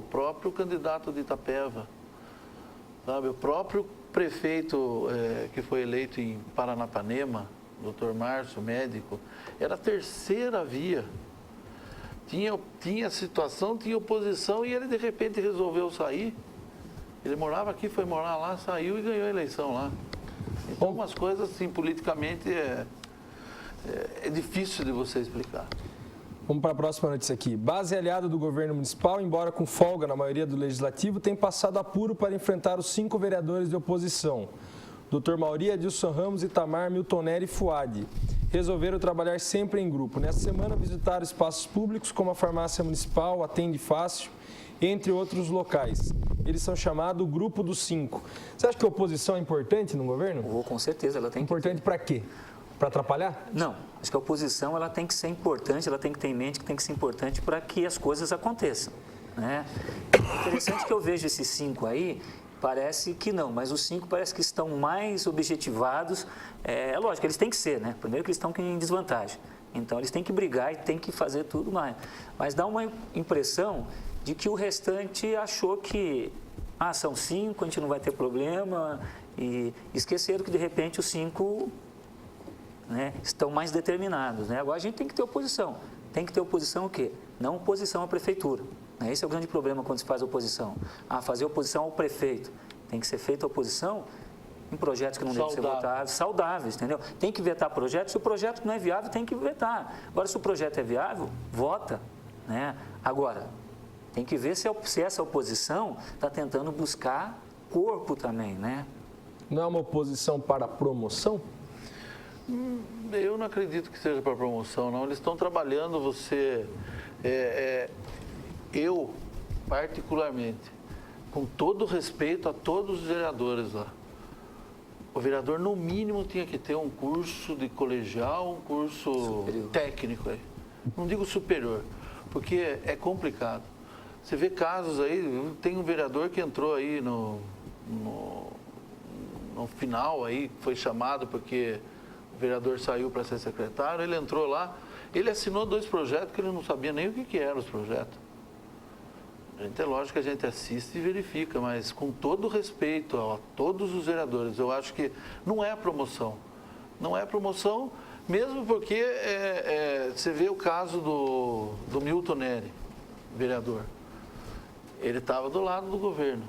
próprio candidato de Itapeva, sabe, o próprio prefeito que foi eleito em Paranapanema, Dr. Márcio, médico, era a terceira via. Tinha situação, tinha oposição e ele de repente resolveu sair. Ele morava aqui, foi morar lá, saiu e ganhou a eleição lá. Então, umas coisas assim, politicamente, é difícil de você explicar. Vamos para a próxima notícia aqui. Base aliada do governo municipal, embora com folga na maioria do legislativo, tem passado apuro para enfrentar os 5 vereadores de oposição. Dr. Mauri, Adilson Ramos, Itamar, Milton Nery e Fuad. Resolveram trabalhar sempre em grupo. Nessa semana visitaram espaços públicos como a farmácia municipal, Atende Fácil, entre outros locais. Eles são chamados Grupo dos 5. Você acha que a oposição é importante no governo? Com certeza, ela tem importante para quê? Para atrapalhar? Não, acho que a oposição ela tem que ser importante, ela tem que ter em mente que tem que ser importante para que as coisas aconteçam. Né? Interessante que eu vejo esses 5 aí, parece que não, mas os 5 parece que estão mais objetivados. É lógico, eles têm que ser, né? Primeiro que eles estão em desvantagem. Então, eles têm que brigar e têm que fazer tudo mais. Mas dá uma impressão de que o restante achou que, são 5, a gente não vai ter problema, e esqueceram que, de repente, os 5... né, estão mais determinados. Né? Agora a gente tem que ter oposição. Tem que ter oposição o quê? Não oposição à prefeitura. Né? Esse é o grande problema quando se faz oposição. Fazer oposição ao prefeito. Tem que ser feita oposição em projetos que não devem ser votados, saudáveis, entendeu? Tem que vetar projetos. Se o projeto não é viável, tem que vetar. Agora, se o projeto é viável, vota. Né? Agora, tem que ver se essa oposição está tentando buscar corpo também, né? Não é uma oposição para promoção? Eu não acredito que seja para promoção, não. Eles estão trabalhando, eu, particularmente, com todo respeito a todos os vereadores lá, o vereador, no mínimo, tinha que ter um curso de colegial, um curso superior, técnico aí. Não digo superior, porque é complicado. Você vê casos aí, tem um vereador que entrou aí no final aí, foi chamado porque o vereador saiu para ser secretário, ele entrou lá, ele assinou 2 projetos que ele não sabia nem o que eram os projetos. É lógico que a gente assiste e verifica, mas com todo respeito a todos os vereadores, eu acho que não é promoção. Não é promoção, mesmo porque você vê o caso do Milton Nery, vereador. Ele estava do lado do governo.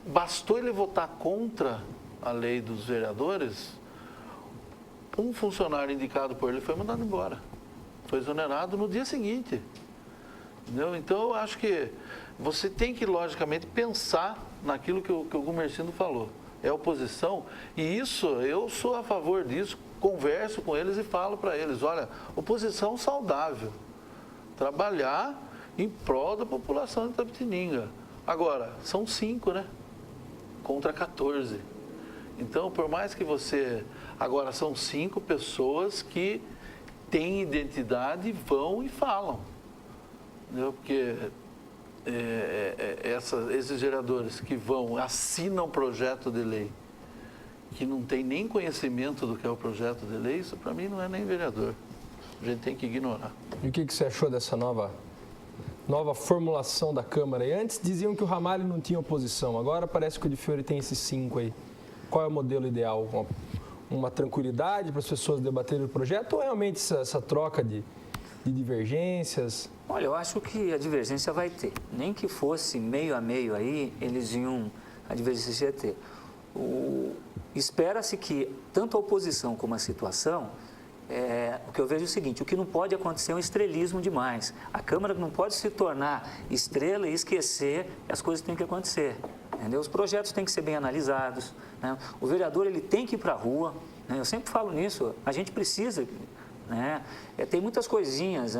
Bastou ele votar contra a lei dos vereadores, um funcionário indicado por ele foi mandado embora. Foi exonerado no dia seguinte. Entendeu? Então, eu acho que você tem que, logicamente, pensar naquilo que o Gumercindo falou. É oposição, e isso, eu sou a favor disso, converso com eles e falo para eles, olha, oposição saudável, trabalhar em prol da população de Itapetininga. Agora, são 5, né? Contra 14. Então, por mais que você... Agora, são 5 pessoas que têm identidade, vão e falam. Entendeu? Porque esses vereadores que vão, assinam projeto de lei, que não tem nem conhecimento do que é o projeto de lei, isso para mim não é nem vereador. A gente tem que ignorar. E o que você achou dessa nova formulação da Câmara? E antes diziam que o Ramalho não tinha oposição, agora parece que o de Fiore tem esses 5 aí. Qual é o modelo ideal? Uma tranquilidade para as pessoas debaterem o projeto ou realmente essa troca de divergências? Olha, eu acho que a divergência vai ter. Nem que fosse meio a meio aí, a divergência ia ter. Espera-se que tanto a oposição como a situação, o que eu vejo é o seguinte, o que não pode acontecer é um estrelismo demais. A Câmara não pode se tornar estrela e esquecer que as coisas têm que acontecer. Entendeu? Os projetos têm que ser bem analisados, né? O vereador ele tem que ir para a rua, né? Eu sempre falo nisso, a gente precisa, né? Tem muitas coisinhas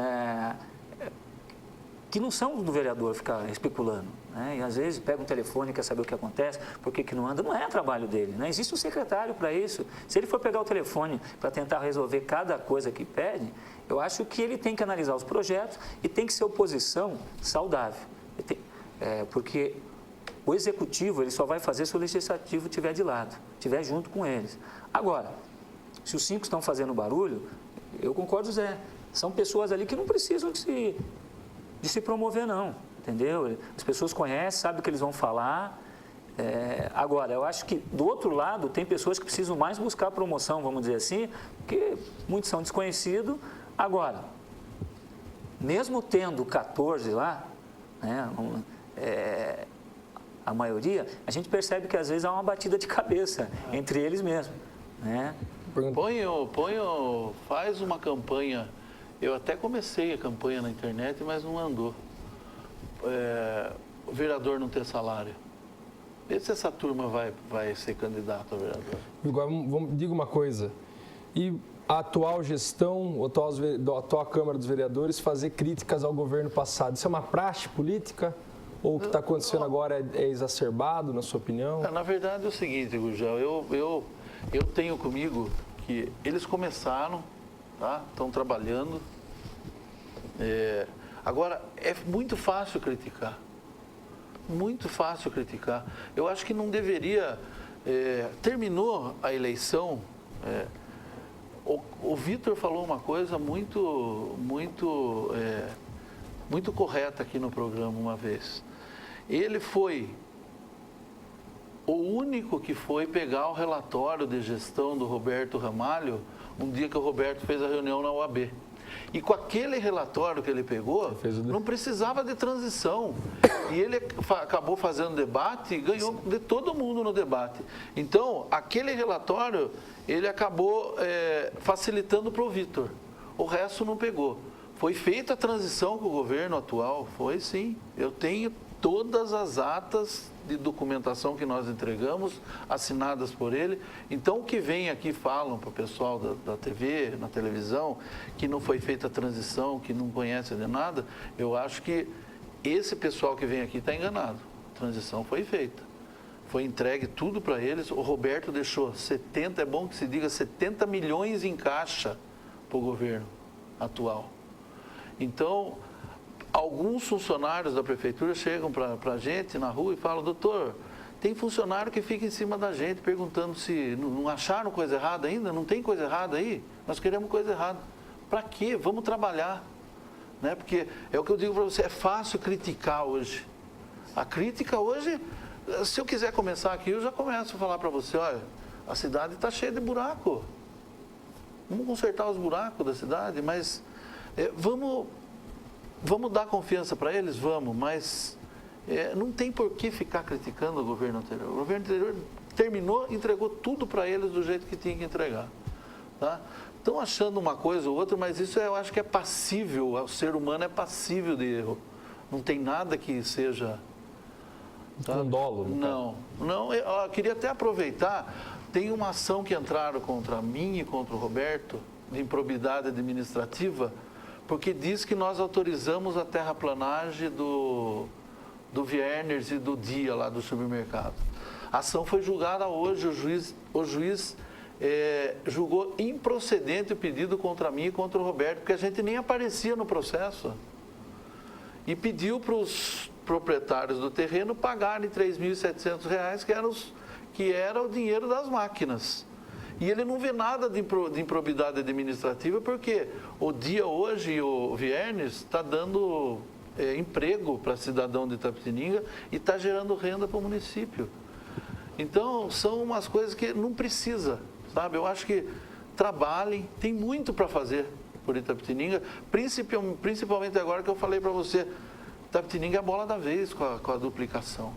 que não são do vereador ficar especulando, né? E às vezes pega um telefone e quer saber o que acontece, por que não anda, não é trabalho dele, né? Existe um secretário para isso. Se ele for pegar o telefone para tentar resolver cada coisa que pede, eu acho que ele tem que analisar os projetos e tem que ser oposição saudável, porque o executivo ele só vai fazer se o legislativo estiver de lado, estiver junto com eles. Agora, se os 5 estão fazendo barulho, eu concordo, Zé, são pessoas ali que não precisam de se promover, não, entendeu? As pessoas conhecem, sabem o que eles vão falar. Agora, eu acho que do outro lado tem pessoas que precisam mais buscar promoção, vamos dizer assim, porque muitos são desconhecidos. Agora, mesmo tendo 14 lá, né, a maioria, a gente percebe que às vezes há uma batida de cabeça entre eles mesmos, né? Faz uma campanha. Eu até comecei a campanha na internet, mas não andou. O vereador não ter salário. Vê se essa turma vai ser candidato a vereador. Agora, diga uma coisa. E a atual gestão, a atual Câmara dos Vereadores fazer críticas ao governo passado, isso é uma praxe política? Ou o que está acontecendo agora é exacerbado, na sua opinião? Na verdade é o seguinte, Gurgel, eu tenho comigo que eles começaram, tá? Estão trabalhando. Agora, é muito fácil criticar. Muito fácil criticar. Eu acho que não deveria... terminou a eleição... O Vitor falou uma coisa muito correta aqui no programa uma vez. Ele foi o único que foi pegar o relatório de gestão do Roberto Ramalho um dia que o Roberto fez a reunião na OAB. E com aquele relatório que ele pegou, não precisava de transição. E ele acabou fazendo debate e ganhou de todo mundo no debate. Então, aquele relatório, ele acabou facilitando para o Vitor. O resto não pegou. Foi feita a transição com o governo atual? Foi sim. Eu tenho todas as atas de documentação que nós entregamos, assinadas por ele. Então, o que vem aqui falam para o pessoal da TV, na televisão, que não foi feita a transição, que não conhece de nada, eu acho que esse pessoal que vem aqui está enganado. A transição foi feita. Foi entregue tudo para eles. O Roberto deixou 70, é bom que se diga, 70 milhões em caixa para o governo atual. Então, alguns funcionários da prefeitura chegam para a gente na rua e falam: doutor, tem funcionário que fica em cima da gente perguntando se não acharam coisa errada ainda, não tem coisa errada aí, nós queremos coisa errada. Para quê? Vamos trabalhar. Né? Porque é o que eu digo para você, é fácil criticar hoje. A crítica hoje, se eu quiser começar aqui, eu já começo a falar para você: olha, a cidade está cheia de buraco. Vamos consertar os buracos da cidade, mas vamos dar confiança para eles? Vamos, mas não tem por que ficar criticando o governo anterior. O governo anterior terminou, entregou tudo para eles do jeito que tinha que entregar. Tá? Estão achando uma coisa ou outra, mas isso eu acho que é passível, o ser humano é passível de erro. Não tem nada que seja... Com dolo. Não, eu queria até aproveitar, tem uma ação que entraram contra mim e contra o Roberto, de improbidade administrativa, porque diz que nós autorizamos a terraplanagem do Vierners e do Dia lá do supermercado. A ação foi julgada hoje, o juiz julgou improcedente o pedido contra mim e contra o Roberto, porque a gente nem aparecia no processo. E pediu para os proprietários do terreno pagarem R$ 3.700, que era o dinheiro das máquinas. E ele não vê nada de improbidade administrativa, porque o Dia hoje e o Vierners está dando emprego para cidadão de Itapetininga e está gerando renda para o município. Então, são umas coisas que não precisa, sabe? Eu acho que trabalhem, tem muito para fazer por Itapetininga, principalmente agora que eu falei para você, Itapetininga é a bola da vez com a duplicação.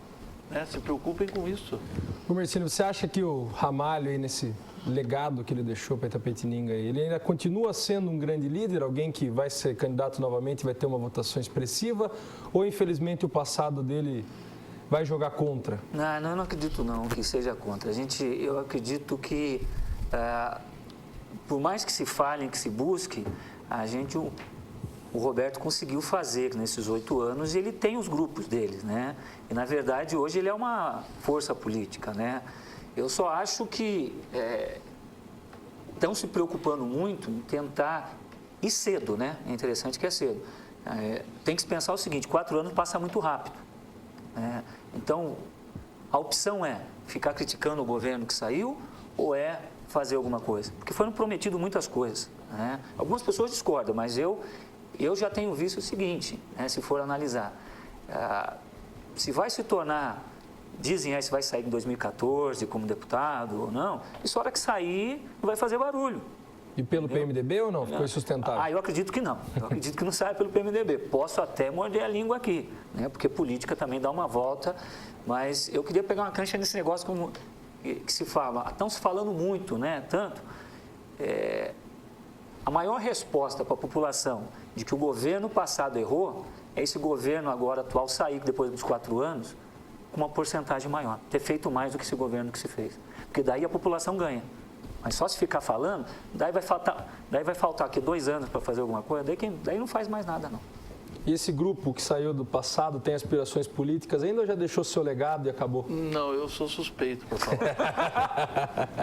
Né? Se preocupem com isso. Gumercino, você acha que o Ramalho, aí, nesse legado que ele deixou para Itapetininga, ele ainda continua sendo um grande líder, alguém que vai ser candidato novamente e vai ter uma votação expressiva, ou infelizmente o passado dele vai jogar contra? Não, eu não acredito não que seja contra. Eu acredito que, por mais que se fale, que se busque, o Roberto conseguiu fazer nesses 8 anos e ele tem os grupos dele, né? E, na verdade, hoje ele é uma força política, né? Eu só acho que estão se preocupando muito em tentar ir cedo, né? É interessante que é cedo. Tem que se pensar o seguinte, 4 anos passa muito rápido, né? Então, a opção é ficar criticando o governo que saiu ou fazer alguma coisa? Porque foram prometido muitas coisas, né? Algumas pessoas discordam, mas eu já tenho visto o seguinte, né, se for analisar, se vai se tornar, dizem se vai sair em 2014 como deputado ou não, isso a hora que sair vai fazer barulho. E pelo PMDB ou não? Ficou insustentável? Eu acredito que não. Eu acredito que não sai pelo PMDB. Posso até morder a língua aqui, né, porque política também dá uma volta, mas eu queria pegar uma cancha nesse negócio como que se fala, estão se falando muito, né, tanto... A maior resposta para a população de que o governo passado errou é esse governo agora atual sair depois dos 4 anos com uma porcentagem maior, ter feito mais do que esse governo que se fez. Porque daí a população ganha. Mas só se ficar falando, daí vai faltar aqui 2 anos para fazer alguma coisa, daí não faz mais nada não. E esse grupo que saiu do passado tem aspirações políticas ainda ou já deixou seu legado e acabou? Não, eu sou suspeito para falar.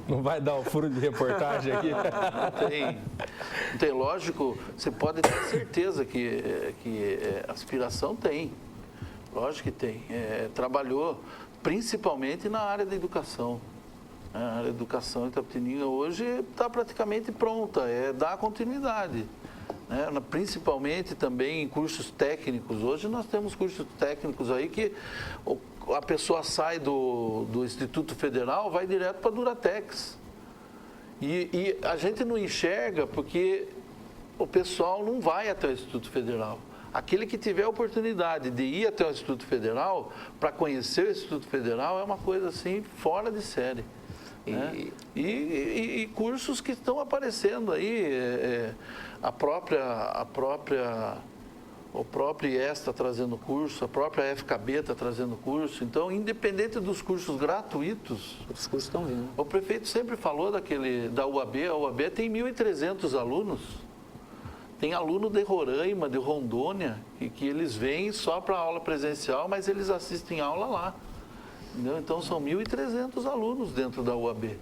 Não vai dar um furo de reportagem aqui? Não tem. Lógico, você pode ter certeza que aspiração tem. Lógico que tem. Trabalhou principalmente na área da educação. A área da educação em Itapetininga hoje está praticamente pronta, dar continuidade. Né? Principalmente também em cursos técnicos. Hoje nós temos cursos técnicos aí que a pessoa sai do Instituto Federal, vai direto para a Duratex. E a gente não enxerga porque o pessoal não vai até o Instituto Federal. Aquele que tiver a oportunidade de ir até o Instituto Federal, para conhecer o Instituto Federal, é uma coisa assim fora de série. Né? E cursos que estão aparecendo aí, o próprio IES está trazendo curso, a própria FKB está trazendo curso. Então, independente dos cursos gratuitos, os cursos estão vindo. O prefeito sempre falou da UAB, a UAB tem 1.300 alunos. Tem aluno de Roraima, de Rondônia, que eles vêm só para aula presencial, mas eles assistem aula lá. Entendeu? Então, são 1.300 alunos dentro da UAB.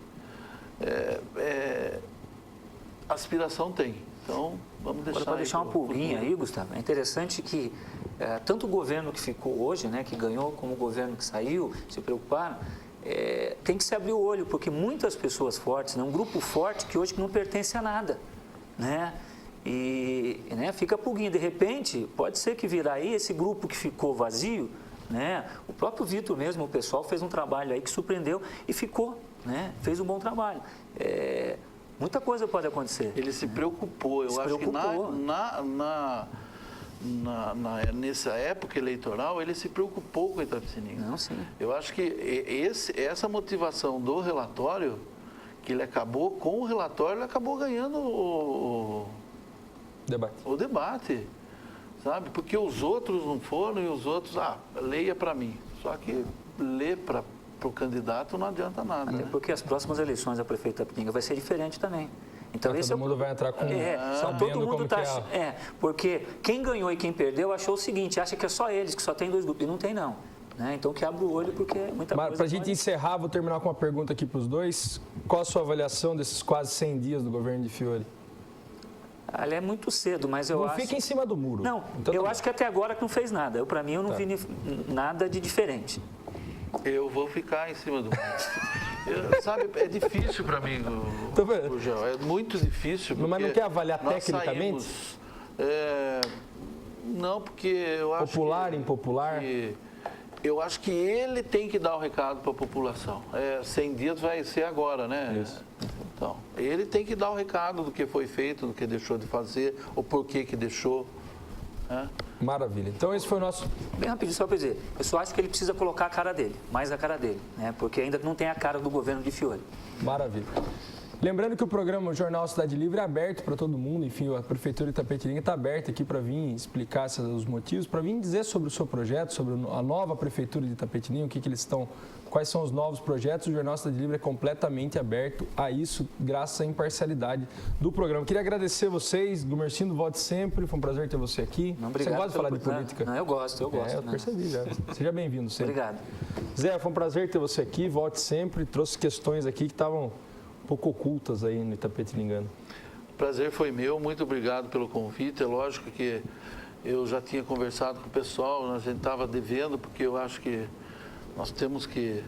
Aspiração tem. Então, vamos deixar... Agora, para deixar uma pulguinha aí, Gustavo, é interessante que tanto o governo que ficou hoje, né, que ganhou, como o governo que saiu, se preocuparam, tem que se abrir o olho, porque muitas pessoas fortes, né, um grupo forte que hoje não pertence a nada, né? E fica a pulguinha. De repente, pode ser que virar aí esse grupo que ficou vazio, né? O próprio Vitor mesmo, o pessoal fez um trabalho aí que surpreendeu e ficou, né? Fez um bom trabalho. Muita coisa pode acontecer. Ele se preocupou. Eu acho que nessa época eleitoral, ele se preocupou com Itapetininga. Não, sim. Eu acho que essa motivação do relatório, que ele acabou, com o relatório, ele acabou ganhando o debate, sabe? Porque os outros não foram e os outros, leia para mim. Só que ler para o candidato não adianta nada. Até né? porque as próximas eleições da prefeita Itapetininga vai ser diferente também. Então, todo mundo vai entrar com sabendo todo mundo como tá, que é. Porque quem ganhou e quem perdeu achou o seguinte, acha que é só eles, que só tem 2 grupos. E não tem, não. Né? Então, que abre o olho, porque muita coisa... Para a gente encerrar, vou terminar com uma pergunta aqui para os dois. Qual a sua avaliação desses quase 100 dias do governo de Fiori? É muito cedo, mas eu não acho... Não fica em cima do muro. Não, então, eu acho que até agora não fez nada. Para mim, eu não vi nada de diferente. Eu vou ficar em cima do muro. Sabe, é difícil para mim, Gel, é muito difícil. Mas não quer avaliar tecnicamente? Não, porque eu acho popular, impopular? Eu acho que ele tem que dar o recado para a população. 100 dias vai ser agora, né? Isso. Então, ele tem que dar o recado do que foi feito, do que deixou de fazer, o porquê que deixou. Né? Maravilha. Então esse foi o nosso... Bem rapidinho, só para dizer, eu só acho que ele precisa colocar a cara dele, mais a cara dele, né? Porque ainda não tem a cara do governo de Fiori. Maravilha. Lembrando que o programa Jornal Cidade Livre é aberto para todo mundo, enfim, a Prefeitura de Itapetininga está aberta aqui para vir explicar os motivos, para vir dizer sobre o seu projeto, sobre a nova Prefeitura de Itapetininga, o que eles estão, quais são os novos projetos. O Jornal Cidade Livre é completamente aberto a isso, graças à imparcialidade do programa. Queria agradecer vocês, Gumercindo, volte sempre, foi um prazer ter você aqui. Não, obrigado. Você gosta de falar de política? Não, eu gosto. Eu percebi já. Seja bem-vindo sempre. Obrigado. Zé, foi um prazer ter você aqui, volte sempre, trouxe questões aqui que estavam um pouco ocultas aí no Itapetiningano. O prazer foi meu, muito obrigado pelo convite. É lógico que eu já tinha conversado com o pessoal, a gente estava devendo, porque eu acho que nós temos que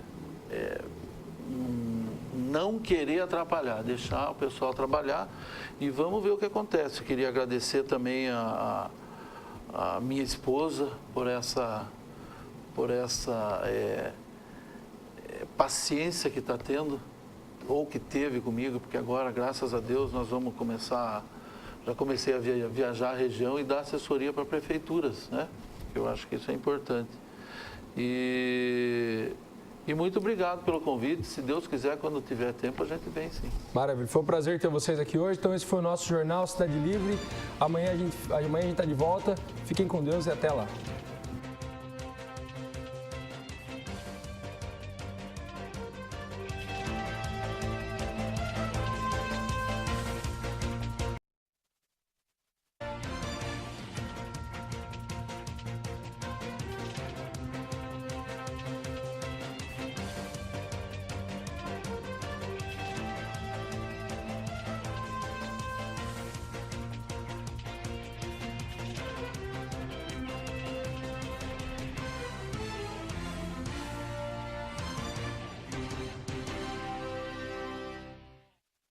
não querer atrapalhar, deixar o pessoal trabalhar e vamos ver o que acontece. Eu queria agradecer também a minha esposa por essa paciência que está tendo, ou que teve comigo, porque agora, graças a Deus, nós vamos começar, já comecei a viajar a região e dar assessoria para prefeituras, né? Eu acho que isso é importante. E muito obrigado pelo convite. Se Deus quiser, quando tiver tempo, a gente vem sim. Maravilha. Foi um prazer ter vocês aqui hoje. Então, esse foi o nosso Jornal Cidade Livre. Amanhã a gente está de volta. Fiquem com Deus e até lá.